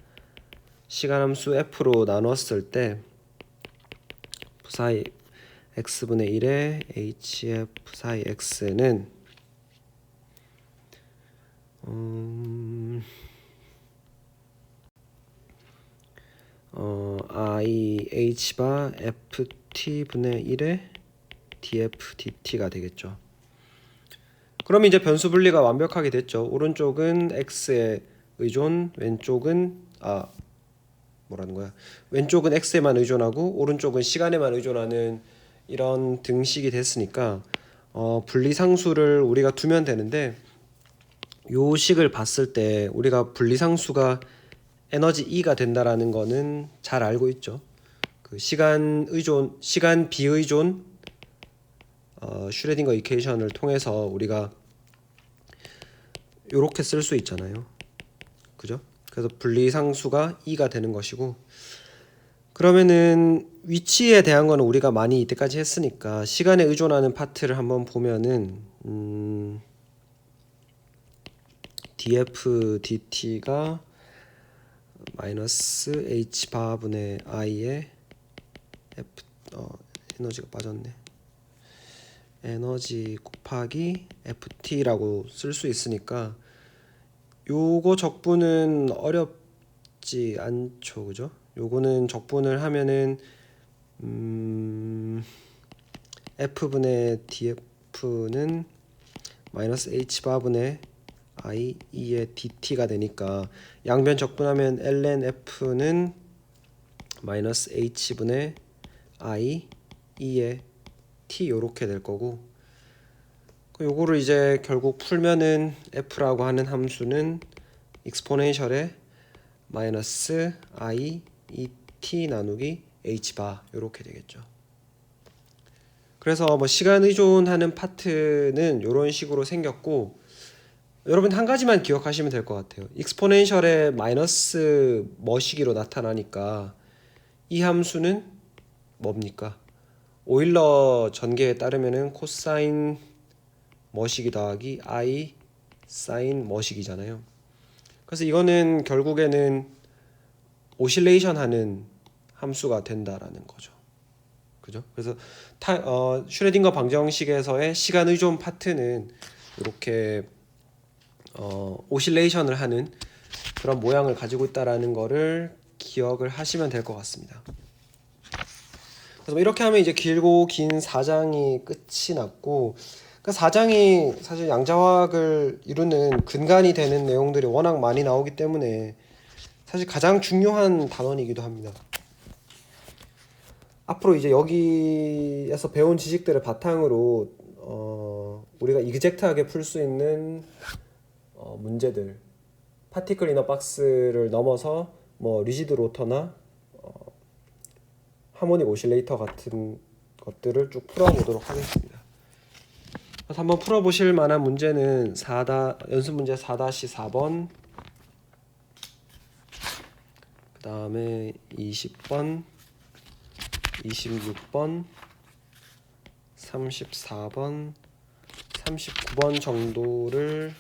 [SPEAKER 1] 시간함수 f로 나눴을 때 psi x분의 1의 hf psi x는 i h 바 ft 분의 1의 df dt가 되겠죠. 그럼 이제 변수 분리가 완벽하게 됐죠. 오른쪽은 x에 의존, 왼쪽은 x에만 의존하고 오른쪽은 시간에만 의존하는 이런 등식이 됐으니까 분리상수를 우리가 두면 되는데, 요 식을 봤을 때 우리가 분리상수가 에너지 E가 된다라는 거는 잘 알고 있죠. 그 시간 비의존 슈레딩거 이퀘이션을 통해서 우리가 요렇게 쓸 수 있잖아요. 그죠? 그래서 분리상수가 E가 되는 것이고, 그러면은 위치에 대한 거는 우리가 많이 이때까지 했으니까 시간에 의존하는 파트를 한번 보면은 df dt가 마이너스 h 바분의 i에 에너지가 빠졌네. 에너지 곱하기 ft라고 쓸 수 있으니까 요거 적분은 어렵지 않죠, 그죠? 요거는 적분을 하면은 f분의 df는 마이너스 h 바분의 i e의 dt가 되니까 양변 적분하면 ln f는 마이너스 h분의 i e의 t 요렇게 될 거고, 요거를 이제 결국 풀면은 f라고 하는 함수는 익스포넨셜의 마이너스 i e t 나누기 h 바 요렇게 되겠죠. 그래서 뭐 시간 의존하는 파트는 요런 식으로 생겼고, 여러분 한 가지만 기억하시면 될 것 같아요. 익스포넨셜의 마이너스 머시기로 나타나니까 이 함수는 뭡니까? 오일러 전개에 따르면은 코사인 머시기 더하기 i 사인 머시기잖아요. 그래서 이거는 결국에는 오실레이션 하는 함수가 된다라는 거죠. 그죠? 그래서 슈레딩거 방정식에서의 시간 의존 파트는 이렇게 오실레이션을 하는 그런 모양을 가지고 있다라는 거를 기억을 하시면 될 것 같습니다. 그래서 뭐 이렇게 하면 이제 길고 긴 4장이 끝이 났고, 그 4장이 사실 양자화학을 이루는 근간이 되는 내용들이 워낙 많이 나오기 때문에 사실 가장 중요한 단원이기도 합니다. 앞으로 이제 여기에서 배운 지식들을 바탕으로 우리가 이그젝트하게 풀 수 있는 문제들, 파티클 이너 박스를 넘어서 뭐 리지드 로터나 하모닉 오실레이터 같은 것들을 쭉 풀어보도록 하겠습니다. 그래서 한번 풀어보실 만한 문제는 연습 문제 4-4번, 그 다음에 20번, 26번, 34번, 39번 정도를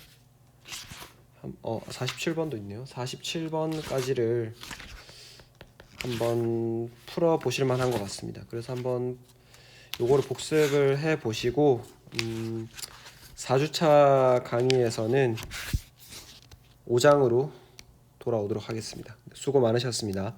[SPEAKER 1] 47번도 있네요. 47번까지를 한번 풀어 보실 만한 것 같습니다. 그래서 한번 요거를 복습을 해 보시고 4주차 강의에서는 5장으로 돌아오도록 하겠습니다. 수고 많으셨습니다.